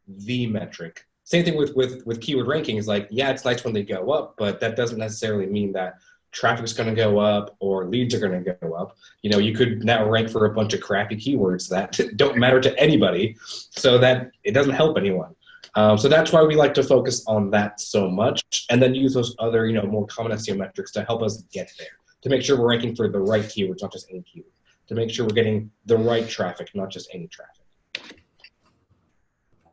the metric. Same thing with keyword rankings. It's nice when they go up, but that doesn't necessarily mean that traffic's going to go up or leads are going to go up. You could now rank for a bunch of crappy keywords that don't matter to anybody, so that it doesn't help anyone. So that's why we like to focus on that so much, and then use those other more common SEO metrics to help us get there, to make sure we're ranking for the right keywords, not just any keyword, to make sure we're getting the right traffic, not just any traffic.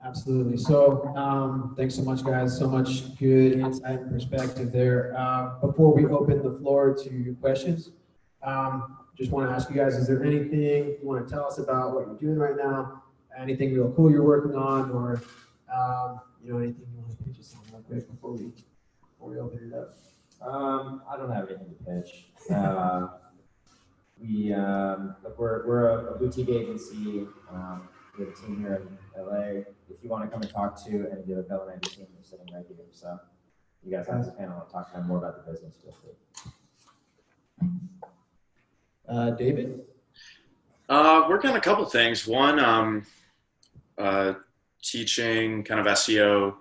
Absolutely. So thanks so much, guys. So much good insight and perspective there. Before we open the floor to your questions, just want to ask you guys, is there anything you want to tell us about what you're doing right now? Anything real cool you're working on, or anything you want to pitch us on real quick before we open it up? I don't have anything to pitch. We're a boutique agency. We have a team here in LA. If you want to come and talk to any of the Bell and Andy team, they're sitting right here. So you guys have this panel and talk to them more about the business. Feel free. David? Working on a couple things. One, teaching kind of SEO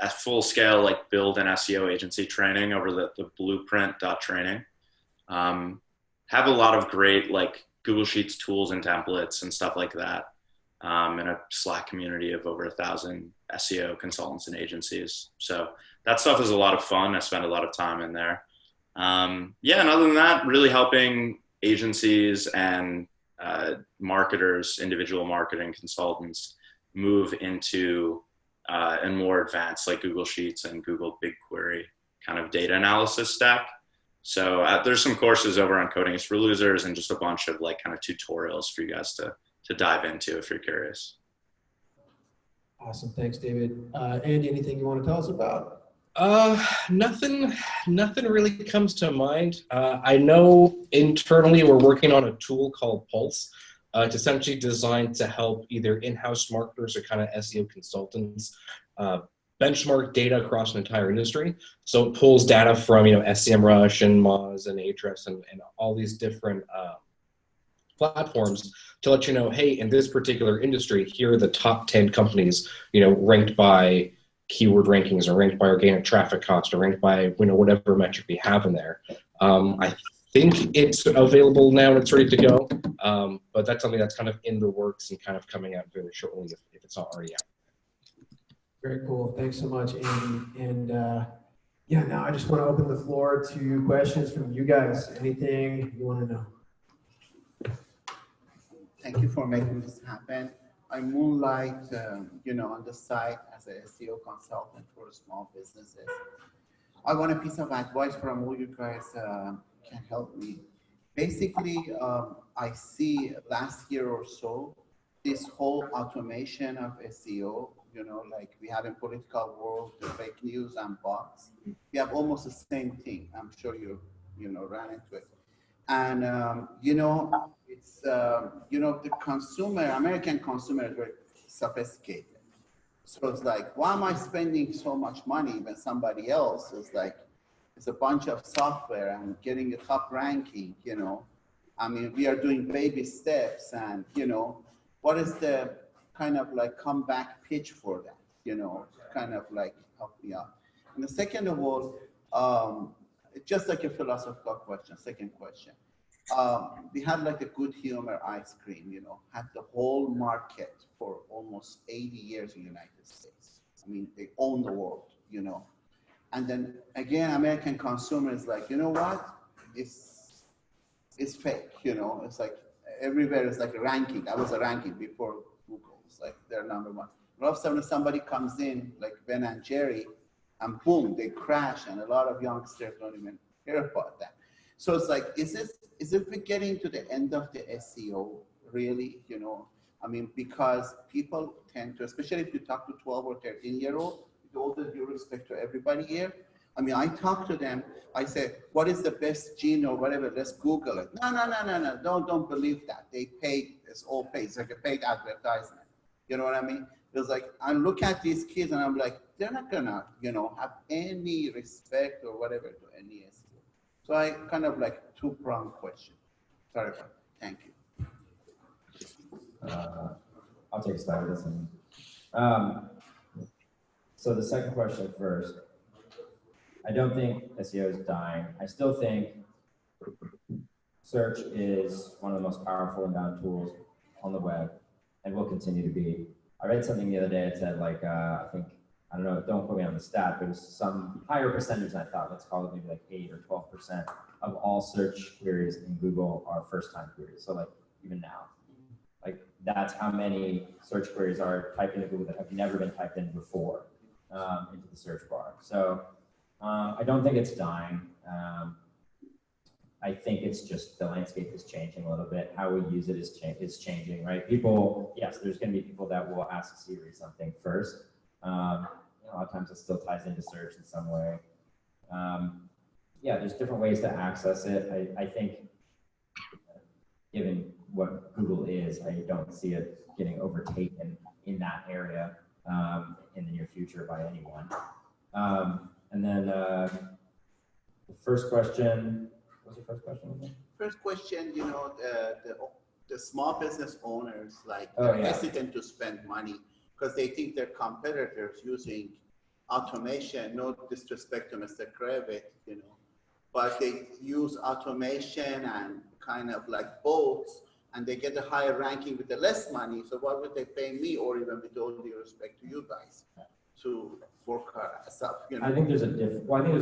at full scale, build an SEO agency training over the blueprint.training. Have a lot of great Google Sheets tools and templates and stuff like that. in a Slack community of over 1,000 SEO consultants and agencies. So that stuff is a lot of fun. I spend a lot of time in there. Yeah, and other than that, really helping agencies and marketers, individual marketing consultants move into a more advanced like Google Sheets and Google BigQuery kind of data analysis stack. So there's some courses over on Coding is for Losers and just a bunch of like kind of tutorials for you guys to dive into if you're curious. Awesome. Thanks, David. Andy, anything you want to tell us about? Nothing really comes to mind. I know internally we're working on a tool called Pulse. It's essentially designed to help either in-house marketers or kind of SEO consultants benchmark data across an entire industry. So it pulls data from, SEMrush and Moz and Ahrefs and all these different platforms to let you know, hey, in this particular industry, here are the top 10 companies, ranked by keyword rankings or ranked by organic traffic cost or ranked by, whatever metric we have in there. I think it's available now and it's ready to go, but that's something that's kind of in the works and kind of coming out very shortly if it's not already out. Very cool. Thanks so much, Andy. And yeah, now I just want to open the floor to questions from you guys. Anything you want to know? Thank you for making this happen. I moonlight, on the side as a SEO consultant for small businesses. I want a piece of advice from all you guys can help me. Basically, I see last year or so, this whole automation of SEO, like we have in political world, the fake news and bots. We have almost the same thing. I'm sure you, ran into it. And, it's, the consumer, American consumer is very sophisticated. So it's like, why am I spending so much money when somebody else is like, it's a bunch of software and getting a top ranking, I mean, we are doing baby steps and, what is the kind of like comeback pitch for that, kind of like help me out. And the second of all, just like a philosophical question, second question. We had like a Good Humor ice cream, had the whole market for almost 80 years in the United States. I mean, they own the world, And then again, American consumer is like, you know what? It's fake, It's like everywhere is like a ranking. That was a ranking before Google. It's like they're number one. And all of a sudden somebody comes in like Ben and Jerry and boom, they crash. And a lot of youngsters don't even hear about that. So it's like, is it getting to the end of the SEO really, I mean, because people tend to, especially if you talk to 12 or 13-year-old, with all the due respect to everybody here, I mean, I talk to them, I say, what is the best gene or whatever, let's Google it. No, don't believe that. They pay, it's all paid, it's like a paid advertisement. You know what I mean? It's like, I look at these kids and I'm like, they're not gonna, have any respect or whatever to any SEO. So I kind of like two-pronged question. Sorry about that. Thank you. I'll take a stab at this one. So the second question first. I don't think SEO is dying. I still think search is one of the most powerful inbound tools on the web and will continue to be. I read something the other day that said like, I don't know, don't put me on the stat, but it was some higher percentage than I thought. Let's call it maybe like 8 or 12% of all search queries in Google are first-time queries. So like even now, like that's how many search queries are typed into Google that have never been typed in before into the search bar. So I don't think it's dying. I think it's just the landscape is changing a little bit. How we use it is changing, right? People, yes, there's going to be people that will ask Siri something first. A lot of times it still ties into search in some way. Yeah, there's different ways to access it. I think given what Google is, I don't see it getting overtaken in that area in the near future by anyone. And then the first question, what was the first question again? First question, the small business owners, like hesitant to spend money because they think their competitors using automation, no disrespect to Mr. Krevitt, but they use automation and kind of like bots and they get a higher ranking with the less money. So why would they pay me, or even with all due respect to you guys, to work stuff? You know? I think there's a I think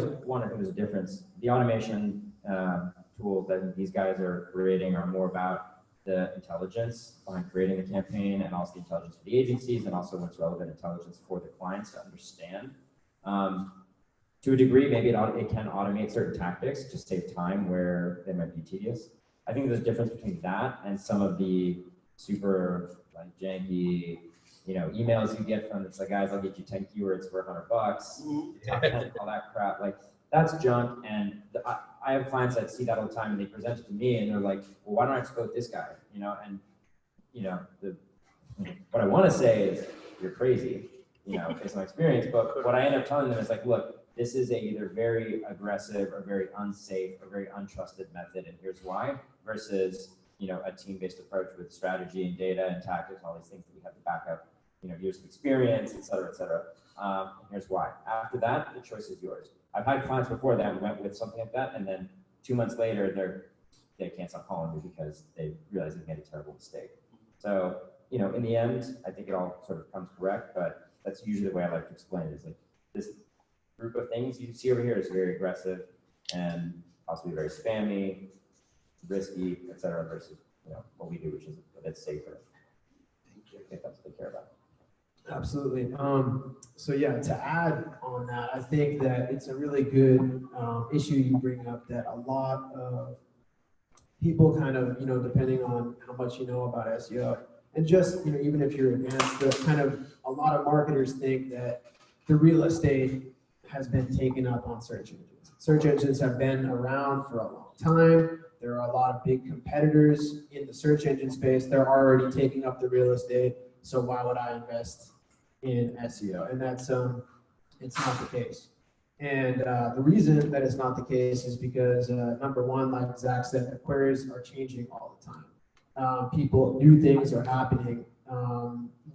there's a difference. The automation tools that these guys are creating are more about the intelligence behind creating a campaign, and also the intelligence for the agencies, and also what's relevant intelligence for the clients to understand. To a degree, maybe it can automate certain tactics, just save time where they might be tedious. I think there's a difference between that and some of the super like janky, emails you get from it's like, guys, I'll get you 10 keywords for $100, all that crap. Like that's junk. And I have clients that see that all the time, and they present it to me, and they're like, well, why don't I just go with this guy? What I want to say is you're crazy, based on my experience. But what I end up telling them is like, look, this is a either very aggressive or very unsafe or very untrusted method, and here's why, versus, a team-based approach with strategy and data and tactics, all these things that we have to back up, years of experience, et cetera, et cetera. And here's why. After that, the choice is yours. I've had clients before that went with something like that, and then 2 months later, they can't stop calling me because they realize they made a terrible mistake. So, in the end, I think it all sort of comes correct, but that's usually the way I like to explain it, is like this group of things you see over here is very aggressive and possibly very spammy, risky, et cetera, versus what we do, which is a bit safer. I think that's what they care about. Absolutely. So yeah, to add on that, I think that it's a really good issue you bring up, that a lot of people kind of, depending on how much you know about SEO, and just, even if you're advanced, a lot of marketers think that the real estate has been taken up on search engines. Search engines have been around for a long time. There are a lot of big competitors in the search engine space. They're already taking up the real estate. So why would I invest in SEO? And that's it's not the case. And the reason that it's not the case is because number one, like Zach said, the queries are changing all the time. New things are happening.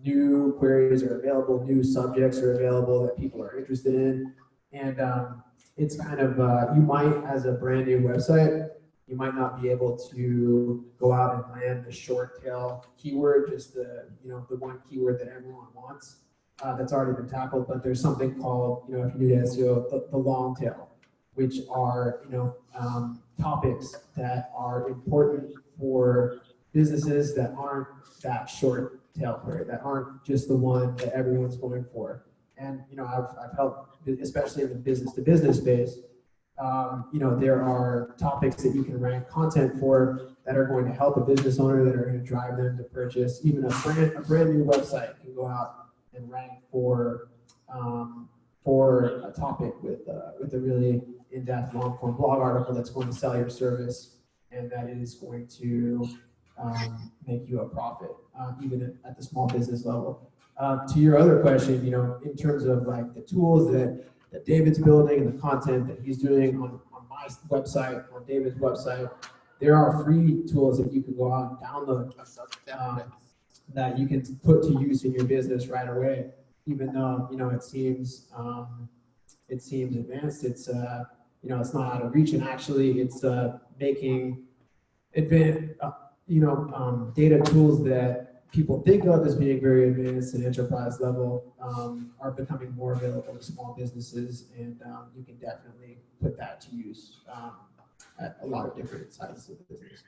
New queries are available. New subjects are available that people are interested in. And it's kind of, you might, as a brand new website, you might not be able to go out and land the short tail keyword, just the one keyword that everyone wants. That's already been tackled, but there's something called, if you're new to SEO, the long tail, which are, topics that are important for businesses that aren't that short tail query, that aren't just the one that everyone's going for. And, I've helped, especially in the business to business space, there are topics that you can rank content for that are going to help a business owner, that are going to drive them to purchase. Even a brand new website can go out and rank for a topic with a really in-depth long-form blog article that's going to sell your service, and that is going to make you a profit, even at the small business level. To your other question, in terms of like the tools that David's building and the content that he's doing on my website, on David's website, there are free tools that you can go out and download that you can put to use in your business right away. Even though it seems advanced, it's it's not out of reach, and actually it's making advanced data tools that people think of as being very advanced and enterprise level are becoming more available to small businesses, and you can definitely put that to use at a lot of different sizes of business.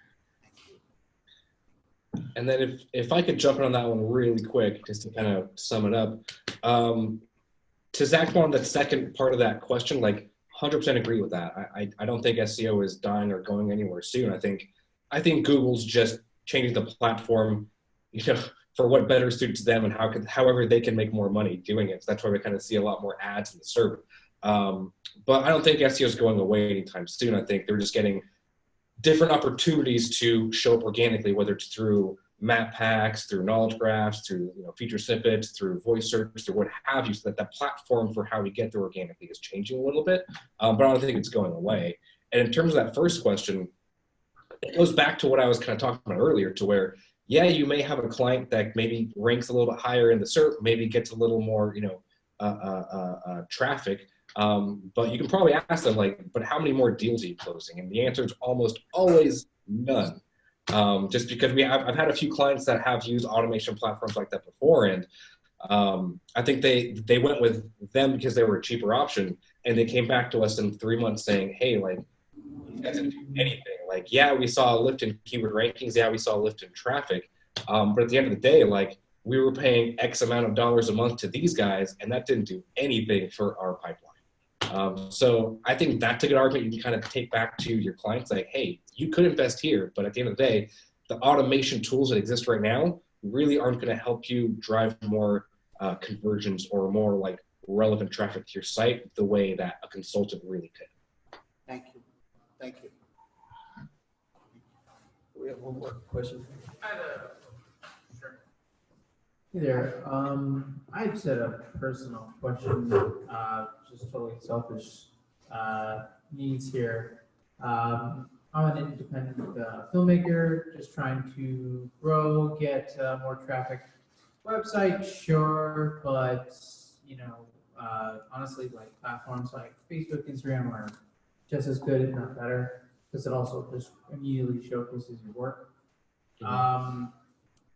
And then if I could jump in on that one really quick, just to kind of sum it up, to Zach's one, that second part of that question, like 100% agree with that. I don't think SEO is dying or going anywhere soon. I think Google's just changing the platform, for what better suits them and however they can make more money doing it. So that's why we kind of see a lot more ads in the SERP. But I don't think SEO is going away anytime soon. I think they're just getting different opportunities to show up organically, whether it's through map packs, through knowledge graphs, through feature snippets, through voice search, through what have you, so that the platform for how we get there organically is changing a little bit. But I don't think it's going away. And in terms of that first question, it goes back to what I was kind of talking about earlier, to where, yeah, you may have a client that maybe ranks a little bit higher in the SERP, maybe gets a little more, traffic. But you can probably ask them, like, but how many more deals are you closing? And the answer is almost always none. Just because I've had a few clients that have used automation platforms like that before, and I think they went with them because they were a cheaper option, and they came back to us in 3 months saying, hey, like, these guys didn't do anything. Like, yeah, we saw a lift in keyword rankings. Yeah, we saw a lift in traffic. But at the end of the day, like, we were paying X amount of dollars a month to these guys, and that didn't do anything for our pipeline. So I think that's a good argument you can kind of take back to your clients, like, hey, you could invest here, but at the end of the day, the automation tools that exist right now really aren't going to help you drive more conversions or more like relevant traffic to your site the way that a consultant really could. Thank you. Thank you. We have one more question. Sure. Hey there. I just had a personal question, just totally selfish needs here. I'm an independent filmmaker, just trying to grow, get more traffic. Website, sure, but you know, honestly, like platforms like Facebook, Instagram are just as good, if not better, because it also just immediately showcases your work.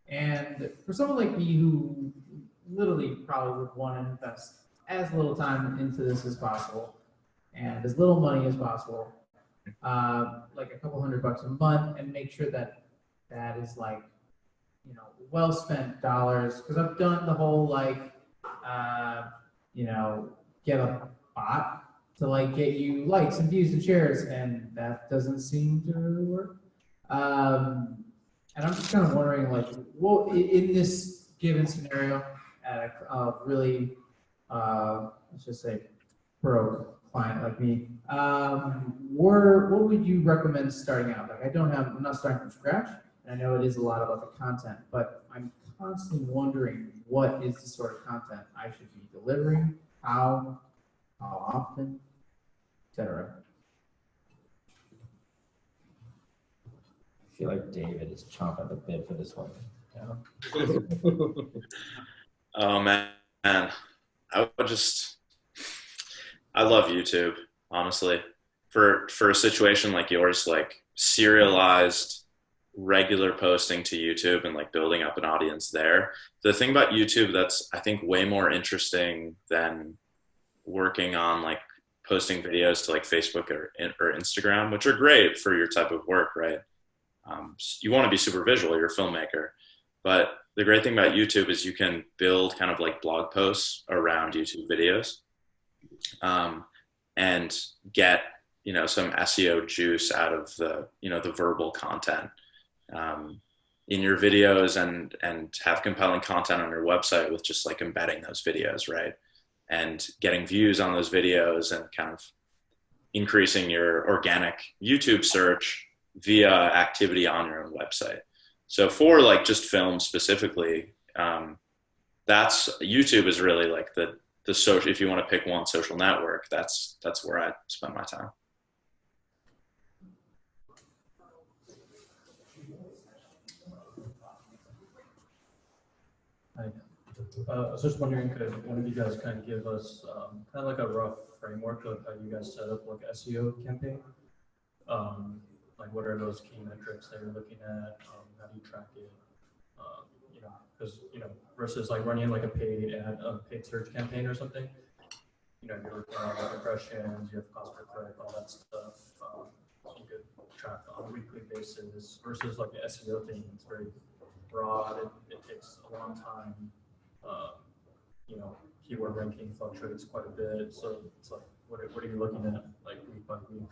And for someone like me who literally probably would want to invest as little time into this as possible and as little money as possible, like a couple $100 a month, and make sure that that is like, you know, well spent dollars, because I've done the whole like, you know, get a bot to like get you likes and views and shares, and that doesn't seem to work. And I'm just kind of wondering, like, well, in this given scenario, at a really, let's just say, pro client like me, what would you recommend starting out? Like, I'm not starting from scratch, and I know it is a lot about the content, but I'm constantly wondering what is the sort of content I should be delivering, how often, etc. I feel like David is chomping at the bit for this one. Oh man, I love YouTube, honestly. For a situation like yours, like serialized regular posting to YouTube and like building up an audience there. The thing about YouTube that's I think way more interesting than working on like posting videos to like Facebook or Instagram, which are great for your type of work, right? You want to be super visual, you're a filmmaker. But the great thing about YouTube is you can build kind of like blog posts around YouTube videos, and get, you know, some SEO juice out of the, you know, the verbal content in your videos, and have compelling content on your website with just like embedding those videos, right? And getting views on those videos and kind of increasing your organic YouTube search via activity on your own website. So for like just film specifically, that's YouTube is really like the social, if you want to pick one social network, that's where I spend my time. I was just wondering, could one of you guys kind of give us kind of like a rough framework of how you guys set up like SEO campaign? Like what are those key metrics that you're looking at? How do you track it? You know, because, you know, versus like running like a paid ad, paid search campaign or something, you know, you're looking at like impressions, you have cost per click, all that stuff. You could track on a weekly basis versus like the SEO thing. It's very broad. It takes a long time. You know, keyword ranking fluctuates quite a bit. So it's like, what are you looking at like week by week?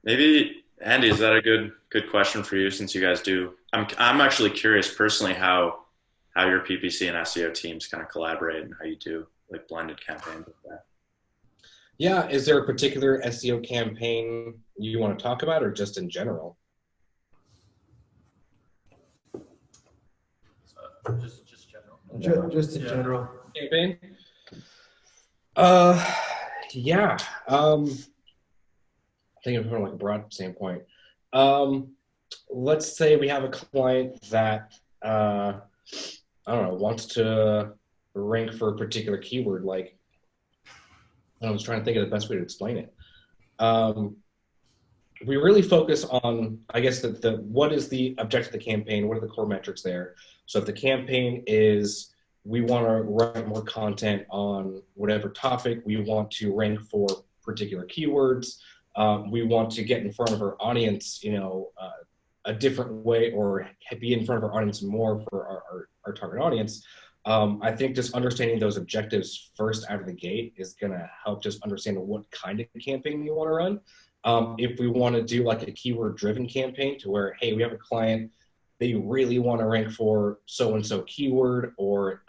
Maybe Andy, is that a good question for you, since you guys do? I'm actually curious personally how your PPC and SEO teams kind of collaborate and how you do like blended campaigns with that. Yeah, is there a particular SEO campaign you want to talk about, or just in general? Just general. Just in general. Campaign? Yeah. I think from like a broad standpoint. Let's say we have a client that I don't know, wants to rank for a particular keyword. Like, I was trying to think of the best way to explain it. we really focus on, I guess, what is the objective of the campaign? What are the core metrics there? So if the campaign is, we want to write more content on whatever topic, we want to rank for particular keywords, we want to get in front of our audience, a different way, or be in front of our audience more for our target audience. I think just understanding those objectives first out of the gate is going to help just understand what kind of campaign you want to run. If we want to do like a keyword driven campaign to where, hey, we have a client, they really want to rank for so-and-so keyword, or,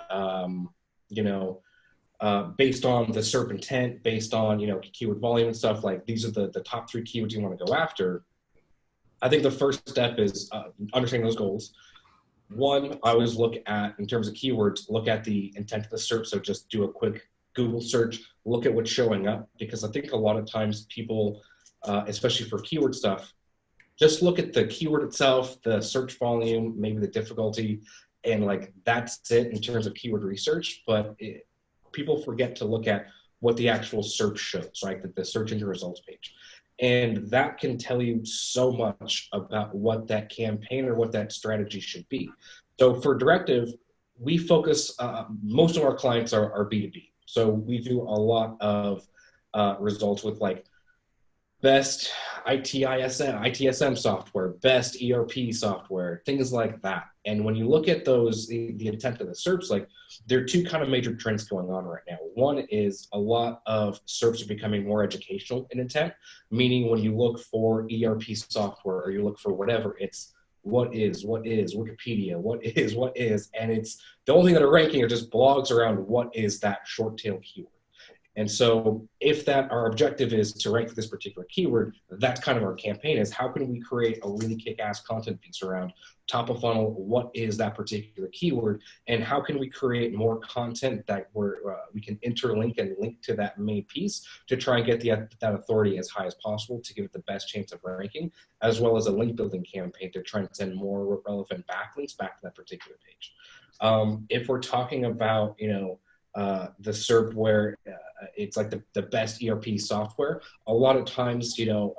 based on the SERP intent, based on, keyword volume and stuff, like these are the top 3 keywords you want to go after. I think the first step is understanding those goals. One, I always look at, in terms of keywords, look at the intent of the search. So just do a quick Google search, look at what's showing up, because I think a lot of times people, especially for keyword stuff, just look at the keyword itself, the search volume, maybe the difficulty, and like that's it in terms of keyword research. But people forget to look at what the actual search shows, right? The search engine results page. And that can tell you so much about what that campaign or what that strategy should be. So for Directive, we focus, most of our clients are B2B. So we do a lot of results with like best ITSM software, best ERP software, things like that. And when you look at those, the intent of the SERPs, like there are 2 kind of major trends going on right now. One is a lot of SERPs are becoming more educational in intent, meaning when you look for ERP software or you look for whatever, it's what is Wikipedia, what is, and it's the only thing that are ranking are just blogs around what is that short tail keyword. And so if our objective is to rank for this particular keyword, that's kind of our campaign, is how can we create a really kick-ass content piece around top of funnel, what is that particular keyword, and how can we create more content that we can interlink and link to that main piece to try and get that authority as high as possible to give it the best chance of ranking, as well as a link building campaign to try and send more relevant backlinks back to that particular page. If we're talking about, the SERP where it's like the best ERP software, a lot of times, you'll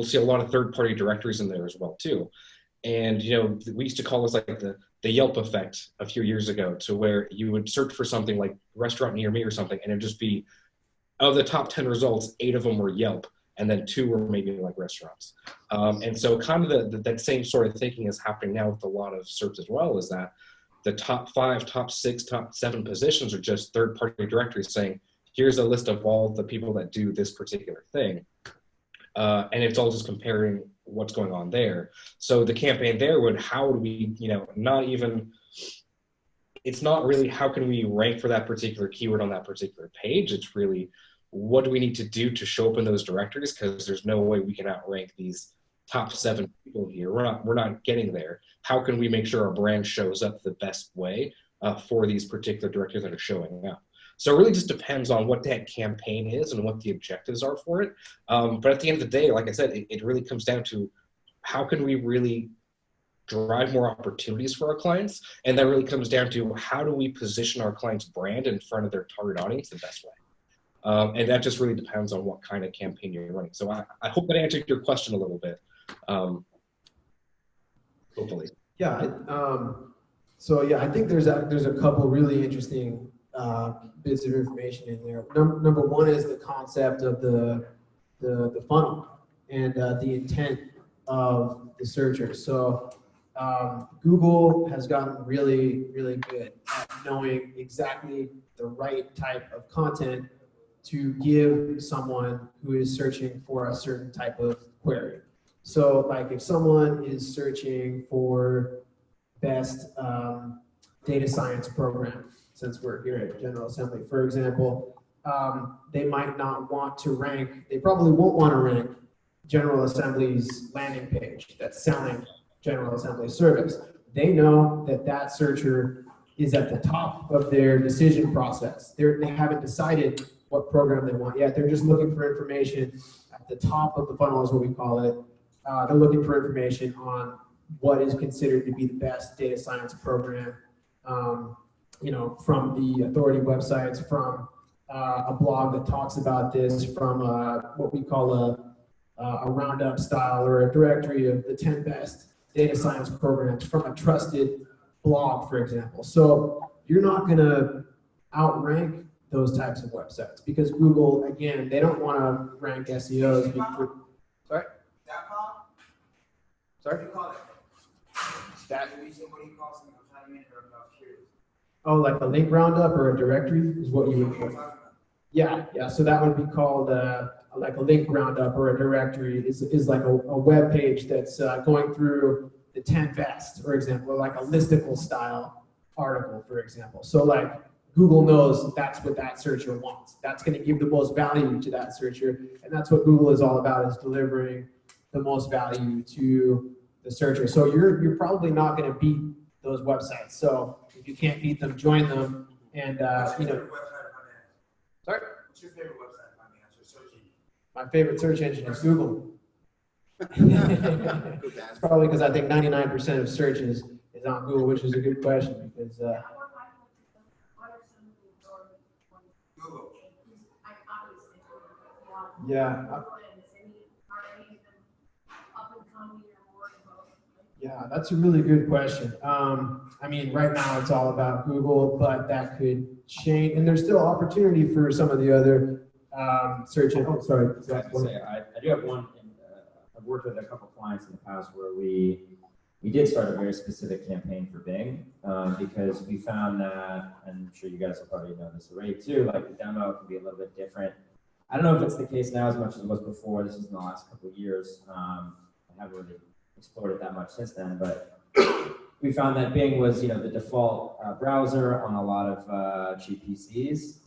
see a lot of third-party directories in there as well too. And, we used to call this like the Yelp effect a few years ago, to where you would search for something like restaurant near me or something, and it'd just be, of the top 10 results, 8 of them were Yelp, and then 2 were maybe like restaurants. And so kind of that same sort of thinking is happening now with a lot of SERPs as well, is that the top 5, top 6, top 7 positions are just third-party directories saying, here's a list of all the people that do this particular thing. And it's all just comparing what's going on there. So the campaign there how would we, it's not really how can we rank for that particular keyword on that particular page. It's really, what do we need to do to show up in those directories? Because there's no way we can outrank these top 7 people here. We're not getting there. How can we make sure our brand shows up the best way for these particular directories that are showing up? So it really just depends on what that campaign is and what the objectives are for it. But at the end of the day, like I said, it really comes down to how can we really drive more opportunities for our clients? And that really comes down to how do we position our client's brand in front of their target audience the best way? And that just really depends on what kind of campaign you're running. So I hope that answered your question a little bit. Hopefully. Yeah. I think there's a couple really interesting bits of information in there. Number one is the concept of the funnel and the intent of the searcher. So Google has gotten really, really good at knowing exactly the right type of content to give someone who is searching for a certain type of query. So like if someone is searching for best data science program, since we're here at General Assembly, for example, they might not want to rank, they probably won't want to rank General Assembly's landing page that's selling General Assembly service. They know that searcher is at the top of their decision process. They haven't decided what program they want yet. They're just looking for information at the top of the funnel is what we call it. They're looking for information on what is considered to be the best data science program, from the authority websites, from a blog that talks about this, from what we call a roundup style or a directory of the 10 best data science programs from a trusted blog, for example. So you're not going to outrank those types of websites because Google, again, they don't want to rank SEOs. Sorry? Sorry? What do you call it? Stat. What do you call something? I'm trying to make it up. Curious. Oh, like a link roundup or a directory is what you would call. Yeah. So that would be called like a link roundup or a directory is like a web page that's going through the 10 best, for example, or like a listicle style article, for example. So like Google knows that's what that searcher wants. That's going to give the most value to that searcher, and that's what Google is all about, is delivering the most value to the searcher. So you're probably not going to beat those websites. So if you can't beat them, join them, and you know. Sorry. What's your favorite website on the answer? Search engine. My favorite search engine is Google. It's probably because I think 99% of searches is on Google, which is a good question because. Google. Yeah. Yeah, that's a really good question. I mean, right now it's all about Google, but that could change, and there's still opportunity for some of the other search engines. Oh, sorry. I do have one. I've worked with a couple clients in the past where we did start a very specific campaign for Bing because we found that, and I'm sure you guys will probably know this already too, like the demo can be a little bit different. I don't know if it's the case now as much as it was before. This is in the last couple of years. I haven't really explored it that much since then, but we found that Bing was, the default browser on a lot of cheap PCs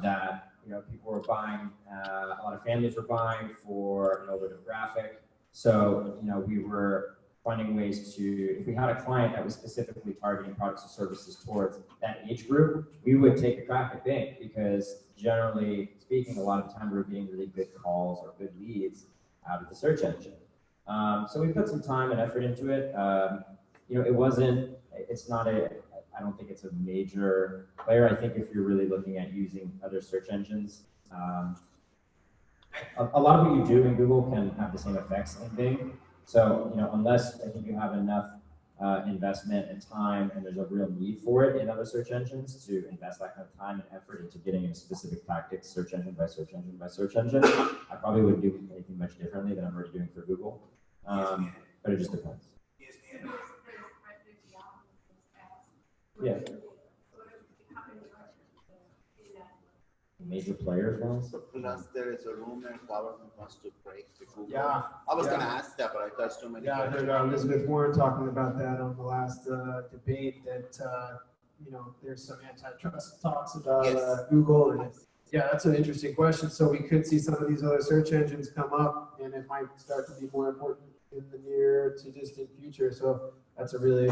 that people were buying. A lot of families were buying for an older demographic. So we were finding ways to, if we had a client that was specifically targeting products or services towards that age group, we would take the traffic Bing because generally speaking, a lot of the time we're getting really good calls or good leads out of the search engine. So we put some time and effort into it. I don't think it's a major player. I think if you're really looking at using other search engines, a lot of what you do in Google can have the same effects in Bing. So, unless I think you have enough investment and time and there's a real need for it in other search engines to invest that kind of time and effort into getting into specific tactics, search engine by search engine by search engine, I probably wouldn't do anything much differently than I'm already doing for Google. But it just depends. Yeah. Major players ones. Plus, there is a rumor government wants to break the Google. Yeah. I was going to ask that, but I touched too many. Yeah, I heard Elizabeth Warren talking about that on the last debate that, there's some antitrust talks about Google. And yeah, that's an interesting question. So we could see some of these other search engines come up and it might start to be more important in the near to distant future. So that's a really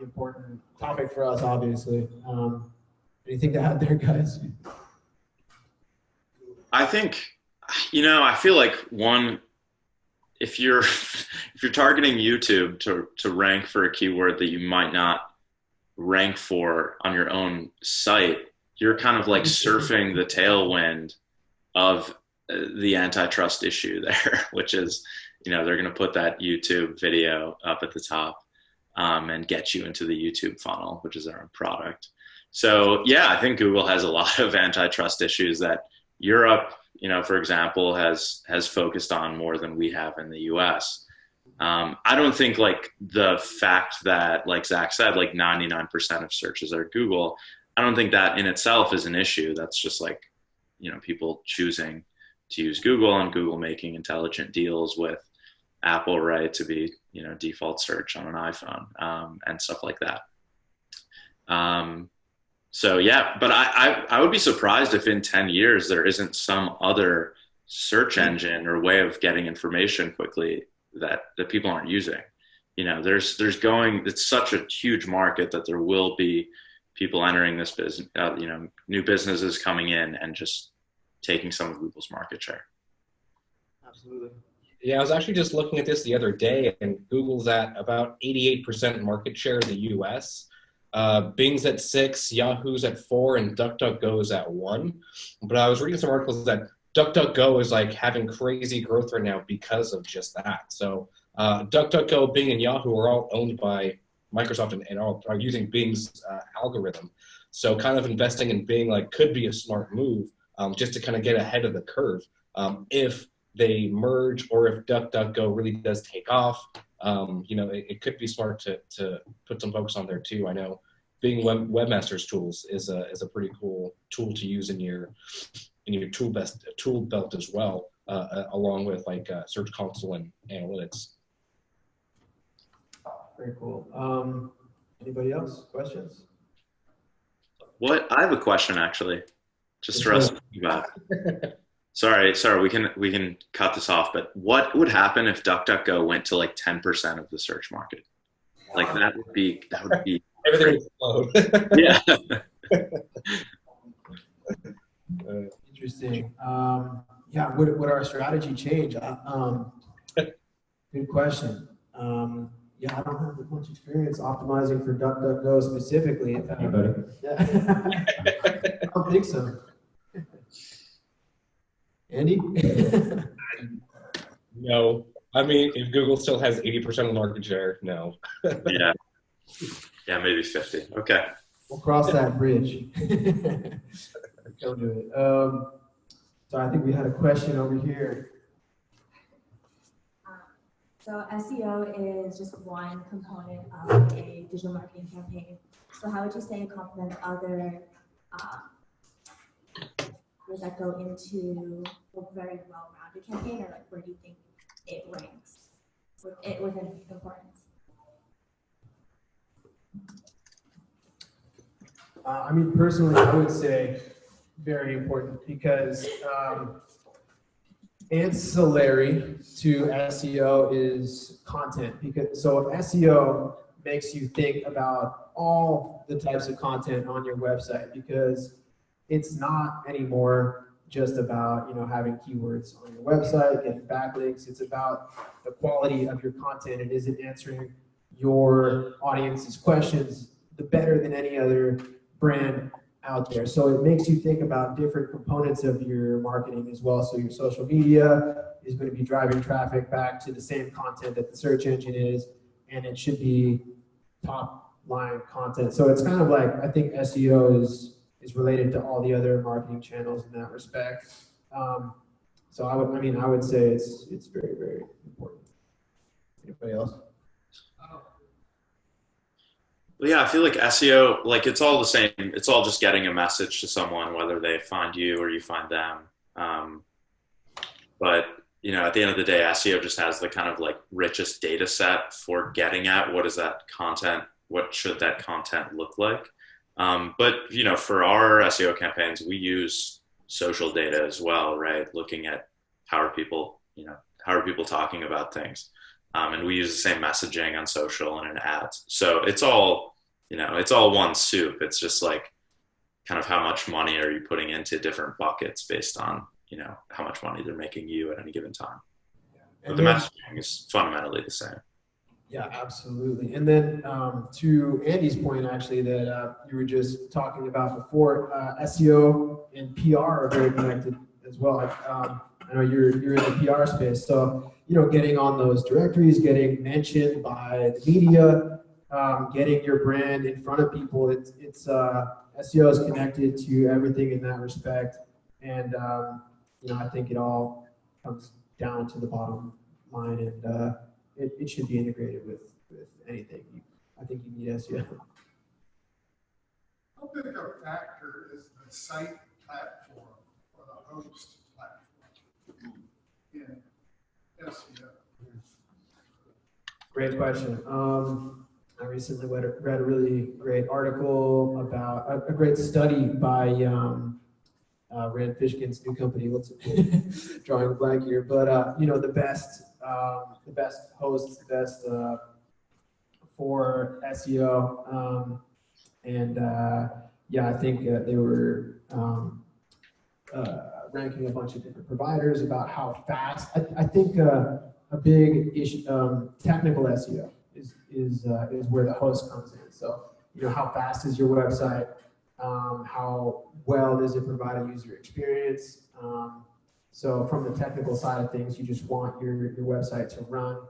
important topic for us, obviously. Anything to add there, guys? I think, I feel like if you're targeting YouTube to rank for a keyword that you might not rank for on your own site, you're kind of like surfing the tailwind of the antitrust issue there, which is, they're going to put that YouTube video up at the top and get you into the YouTube funnel, which is their own product. So yeah, I think Google has a lot of antitrust issues that Europe, for example, has focused on more than we have in the US. I don't think like the fact that, like Zach said, like 99% of searches are Google, I don't think that in itself is an issue. That's just like, people choosing to use Google and Google making intelligent deals with Apple, right, to be, default search on an iPhone and stuff like that. So yeah, but I would be surprised if in 10 years there isn't some other search engine or way of getting information quickly that people aren't using. It's such a huge market that there will be people entering this business, new businesses coming in and just taking some of Google's market share. Absolutely. Yeah, I was actually just looking at this the other day, and Google's at about 88% market share in the US. Bing's at 6, Yahoo's at 4, and DuckDuckGo's at 1. But I was reading some articles that DuckDuckGo is like having crazy growth right now because of just that. So DuckDuckGo, Bing, and Yahoo are all owned by Microsoft and are using Bing's algorithm. So kind of investing in Bing like could be a smart move just to kind of get ahead of the curve. If they merge or if DuckDuckGo really does take off, it could be smart to put some focus on there too. I know Bing Webmasters tools is a pretty cool tool to use in your tool belt as well, along with like Search Console and analytics. Very cool. Anybody else? Questions? I have a question actually, just for us to think about. Sorry, we can cut this off, but what would happen if DuckDuckGo went to like 10% of the search market? Like that would be Everything would explode. Yeah. Interesting. Would our strategy change? Good question. I don't have much experience optimizing for DuckDuckGo specifically. Anybody? I don't think so. Andy? No. I mean, if Google still has 80% of the market share, no. Yeah, maybe 50. Okay. We'll cross that bridge. Don't do it. So I think we had a question over here. So SEO is just one component of a digital marketing campaign. So how would you say it complements other ways that go into a very well-rounded campaign, or like where do you think it ranks within importance? Personally, I would say very important because ancillary to SEO is content. So SEO makes you think about all the types of content on your website, because it's not anymore just about having keywords on your website, getting backlinks. It's about the quality of your content, and is it answering your audience's questions the better than any other brand out there. So it makes you think about different components of your marketing as well. So your social media is going to be driving traffic back to the same content that the search engine is, and it should be top line content. So it's kind of like, I think SEO is related to all the other marketing channels in that respect. So I would say it's very, very important. Anybody else? Well, yeah, I feel like SEO, like it's all the same. It's all just getting a message to someone, whether they find you or you find them. But at the end of the day, SEO just has the kind of like richest data set for getting at what is that content, what should that content look like. But for our SEO campaigns, we use social data as well, right? Looking at how are people talking about things. And we use the same messaging on social and in ads. So it's all one soup. It's just like kind of how much money are you putting into different buckets based on, how much money they're making you at any given time. But the messaging is fundamentally the same. Yeah, absolutely. And then to Andy's point, actually, that you were just talking about before, SEO and PR are very connected as well. I know you're in the PR space, so getting on those directories, getting mentioned by the media, getting your brand in front of people. It's SEO is connected to everything in that respect, and I think it all comes down to the bottom line, and it should be integrated with anything. I think you need SEO. How big a factor is the site platform or the host platform in SEO? Great question. I recently read a really great article about a great study by Rand Fishkin's new company. What's it? Drawing a blank here, but the best hosts, the best for SEO, and I think they were ranking a bunch of different providers about how fast. I think a big issue, technical SEO is where the host comes in. So how fast is your website? How well does it provide a user experience? So from the technical side of things, you just want your website to run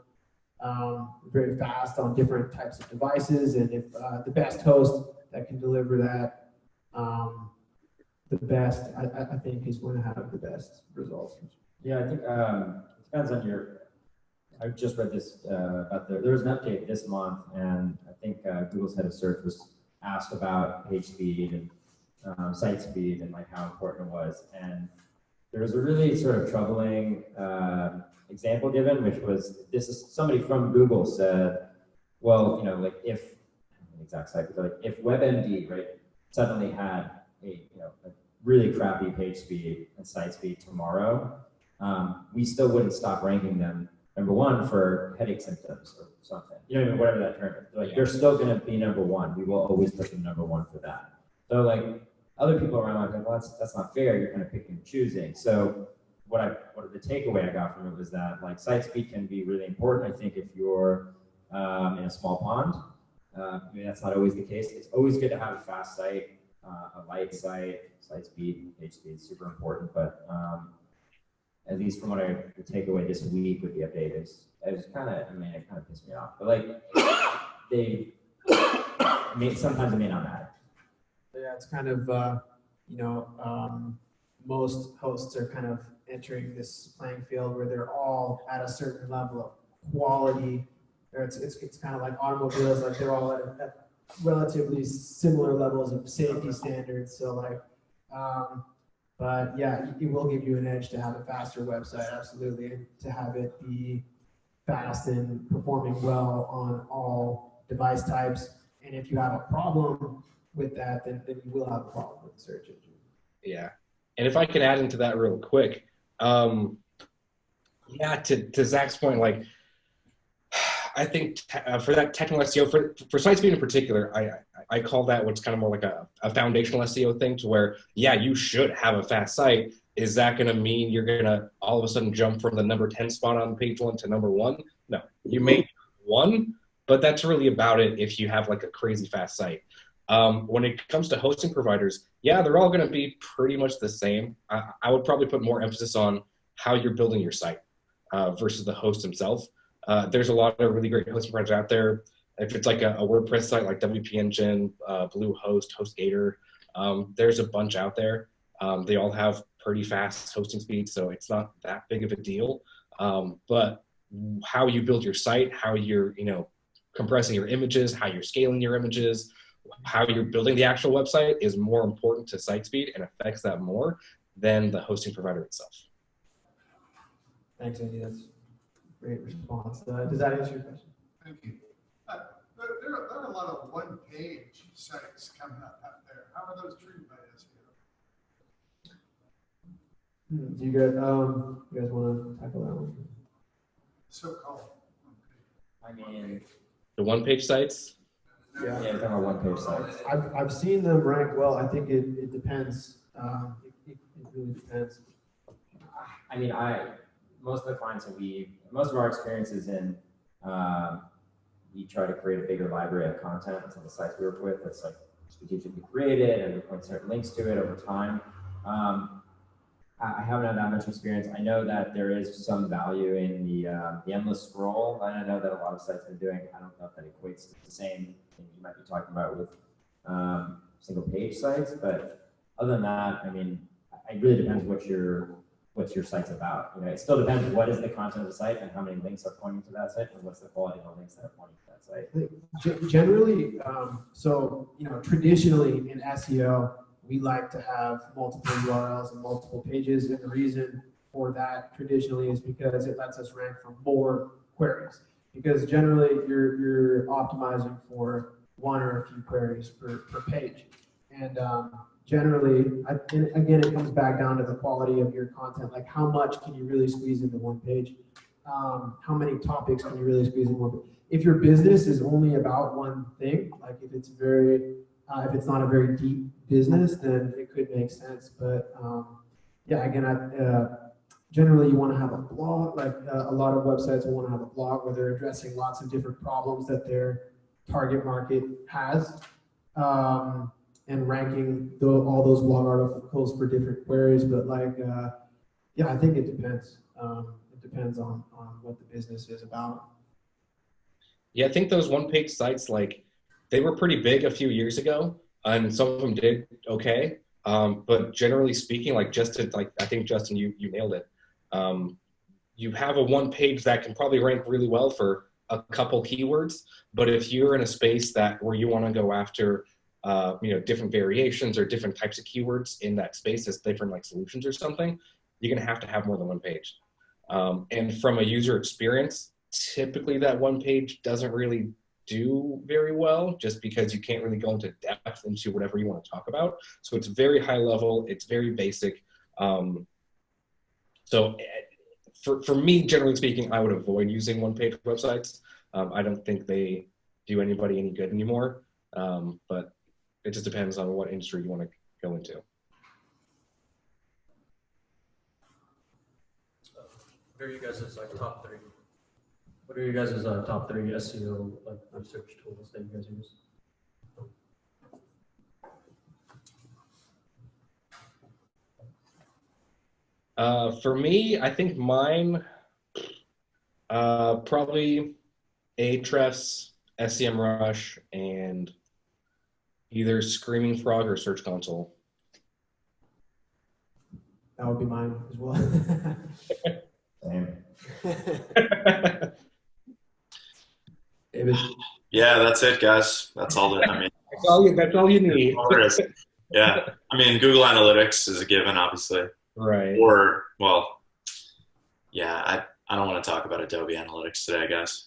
very fast on different types of devices. And if the best host that can deliver that the best, I think is going to have the best results. Yeah, I think it depends on your. I just read this about there was an update this month, and I think Google's head of search was asked about page speed and site speed and like how important it was. And there was a really sort of troubling example given, which was this is somebody from Google said, well, like if exact site, but like if WebMD right suddenly had a really crappy page speed and site speed tomorrow, we still wouldn't stop ranking them number one for headache symptoms or something. Whatever that term is. Like they're still going to be number one. We will always put them number one for that. So like other people around are like, well, that's not fair. You're kind of picking and choosing. So what the takeaway I got from it was that like site speed can be really important. I think if you're in a small pond, that's not always the case. It's always good to have a fast site, a light site speed, page speed is super important. But at least from what the takeaway this week with the update is, it kind of pissed me off. But like sometimes it may not matter. Yeah, it's kind of most hosts are kind of entering this playing field where they're all at a certain level of quality. Or it's kind of like automobiles, like they're all at relatively similar levels of safety standards. So like, but yeah, it will give you an edge to have a faster website, absolutely, and to have it be fast and performing well on all device types. And if you have a problem with that, then you will have a problem with the search engine. Yeah, and if I could add into that real quick, yeah, to Zach's point, like I think for that technical SEO, for site speed in particular, I call that what's kind of more like a foundational SEO thing, to where, yeah, you should have a fast site. Is that going to mean you're going to all of a sudden jump from the number 10 spot on page one to number one? No, you may one, but that's really about it if you have like a crazy fast site. When it comes to hosting providers, yeah, they're all going to be pretty much the same. I would probably put more emphasis on how you're building your site versus the host himself. There's a lot of really great hosting providers out there. If it's like a WordPress site like WP Engine, Bluehost, HostGator, there's a bunch out there. They all have pretty fast hosting speeds, so it's not that big of a deal. But how you build your site, how you're compressing your images, how you're scaling your images, how you're building the actual website is more important to site speed and affects that more than the hosting provider itself. Thanks, Andy. That's a great response. Does that answer your question? Thank you. There are a lot of one-page sites coming up out there. How are those treated by SEO? Do you guys want to tackle that one? So-called. I mean, The one-page sites? Yeah, yeah, we're talking about one-page sites. I've seen them rank well. I think it depends. It really depends. I mean, most of the clients most of our experiences in, we try to create a bigger library of content on some of the sites we work with that's like strategically created, and we put certain links to it over time. I haven't had that much experience. I know that there is some value in the endless scroll, and I know that a lot of sites have been doing. I don't know if that equates to the same thing you might be talking about with single page sites, but other than that, I mean, it really depends what your site's about. It still depends what is the content of the site and how many links are pointing to that site and what's the quality of the links that are pointing to that site. Generally, so traditionally in SEO, we like to have multiple URLs and multiple pages, and the reason for that traditionally is because it lets us rank for more queries. Because generally you're optimizing for one or a few queries per page, and generally, again, it comes back down to the quality of your content. Like, how much can you really squeeze into one page? How many topics can you really squeeze in one page? If your business is only about one thing, like if it's not a very deep business, then it could make sense. But yeah, again, generally you want to have a blog. Like a lot of websites will want to have a blog where they're addressing lots of different problems that their target market has. And ranking all those blog articles for different queries. But like Yeah, I think it depends. It depends on what the business is about. Yeah, I think those one-page sites, like, they were pretty big a few years ago, and some of them did okay. But generally speaking, like, just to, like, I think, Justin, you nailed it. You have a one page that can probably rank really well for a couple keywords, but if you're in a space that where you want to go after different variations or different types of keywords in that space as different like solutions or something, you're going to have more than one page. And from a user experience, typically that one page doesn't really do very well just because you can't really go into depth into whatever you want to talk about. So it's very high level, it's very basic. So for me, generally speaking, I would avoid using one-page websites. I don't think they do anybody any good anymore, but it just depends on what industry you want to go into. What are you guys' like top three? What are you guys' top three SEO like research tools that you guys use? For me, I think mine probably Ahrefs, SEMrush, and either Screaming Frog or Search Console. That would be mine as well. Same. Yeah, that's it, guys. That's all that I mean. That's all you need. Yeah, I mean, Google Analytics is a given, obviously. Right. Or, well, yeah, I don't want to talk about Adobe Analytics today, guys.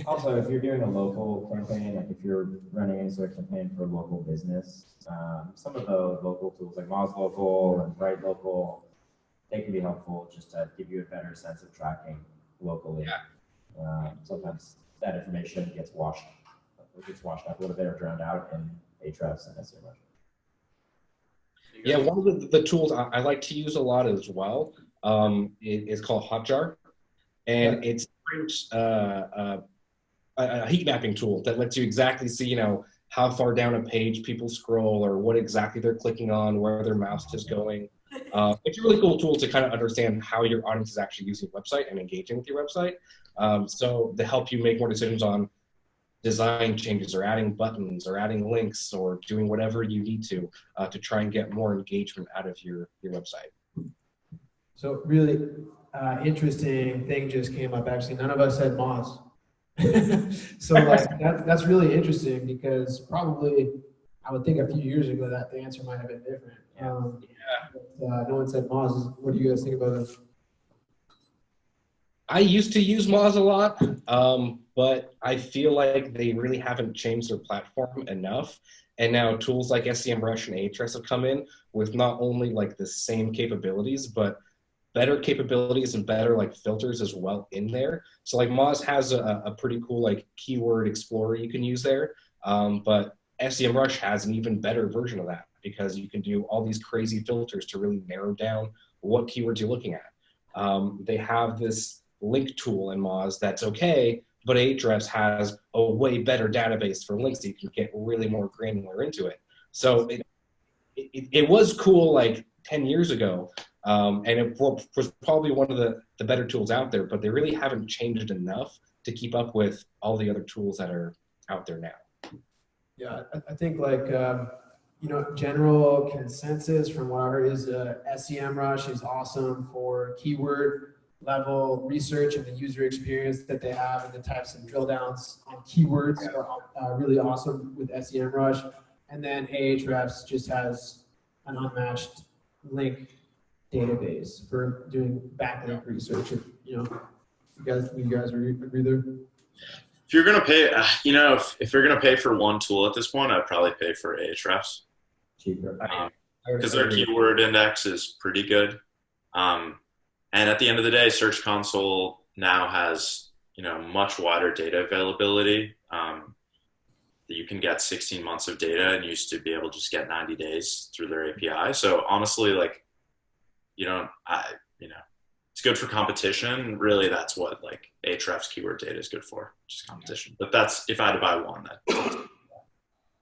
Also, if you're doing a local campaign, like if you're running any sort of campaign for a local business, some of the local tools like Moz Local and Bright Local, they can be helpful just to give you a better sense of tracking locally. Yeah. Sometimes that information gets washed up a little bit or drowned out in Ahrefs and SEMrush. Yeah, one of the tools I like to use a lot as well is called Hotjar, and it's a heat mapping tool that lets you exactly see, how far down a page people scroll or what exactly they're clicking on, where their mouse is going. It's a really cool tool to kind of understand how your audience is actually using your website and engaging with your website. So to help you make more decisions on design changes or adding buttons or adding links or doing whatever you need to try and get more engagement out of your website. So really interesting thing just came up. Actually, none of us said Moz. So like that's really interesting because probably I would think a few years ago that the answer might have been different. But, no one said Moz. What do you guys think about it? I used to use Moz a lot, but I feel like they really haven't changed their platform enough. And now tools like SEMrush and Ahrefs have come in with not only like the same capabilities, but better capabilities and better like filters as well in there. So like Moz has a pretty cool like keyword explorer you can use there, but SEMrush has an even better version of that because you can do all these crazy filters to really narrow down what keywords you're looking at. They have this link tool in Moz that's okay, but Ahrefs has a way better database for links so you can get really more granular into it. So it was cool like 10 years ago, and it was probably one of the better tools out there, but they really haven't changed enough to keep up with all the other tools that are out there now. Yeah, I think like, general consensus from what I heard is SEMrush is awesome for keyword level research and the user experience that they have and the types of drill downs on keywords are really awesome with SEMrush. And then Ahrefs just has an unmatched link database for doing backlink research. If, you guys agree there? If you're gonna pay, if you're gonna pay for one tool at this point, I'd probably pay for Ahrefs. Cheaper. Because their keyword index is pretty good. And at the end of the day, Search Console now has, much wider data availability. You can get 16 months of data and used to be able to just get 90 days through their API. So honestly, like, it's good for competition. Really, that's what like Ahrefs keyword data is good for, just competition. But that's if I had to buy one.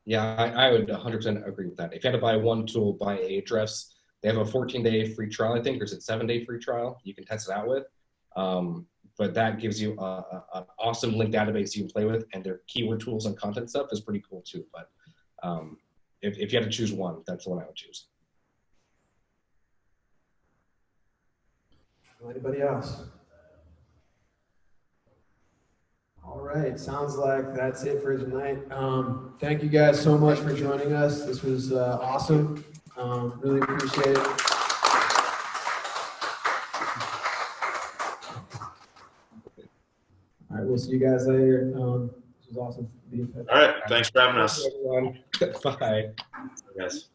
Yeah, I would 100% agree with that. If you had to buy one tool, buy Ahrefs. They have a 14-day free trial, I think, or is it 7-day free trial you can test it out with. But that gives you an awesome link database you can play with, and their keyword tools and content stuff is pretty cool too. But if you had to choose one, that's the one I would choose. Anybody else? All right, sounds like that's it for tonight. Thank you guys so much for joining us. This was awesome. Really appreciate it. All right, we'll see you guys later. This was awesome. All right, thanks for having us. Bye. Yes.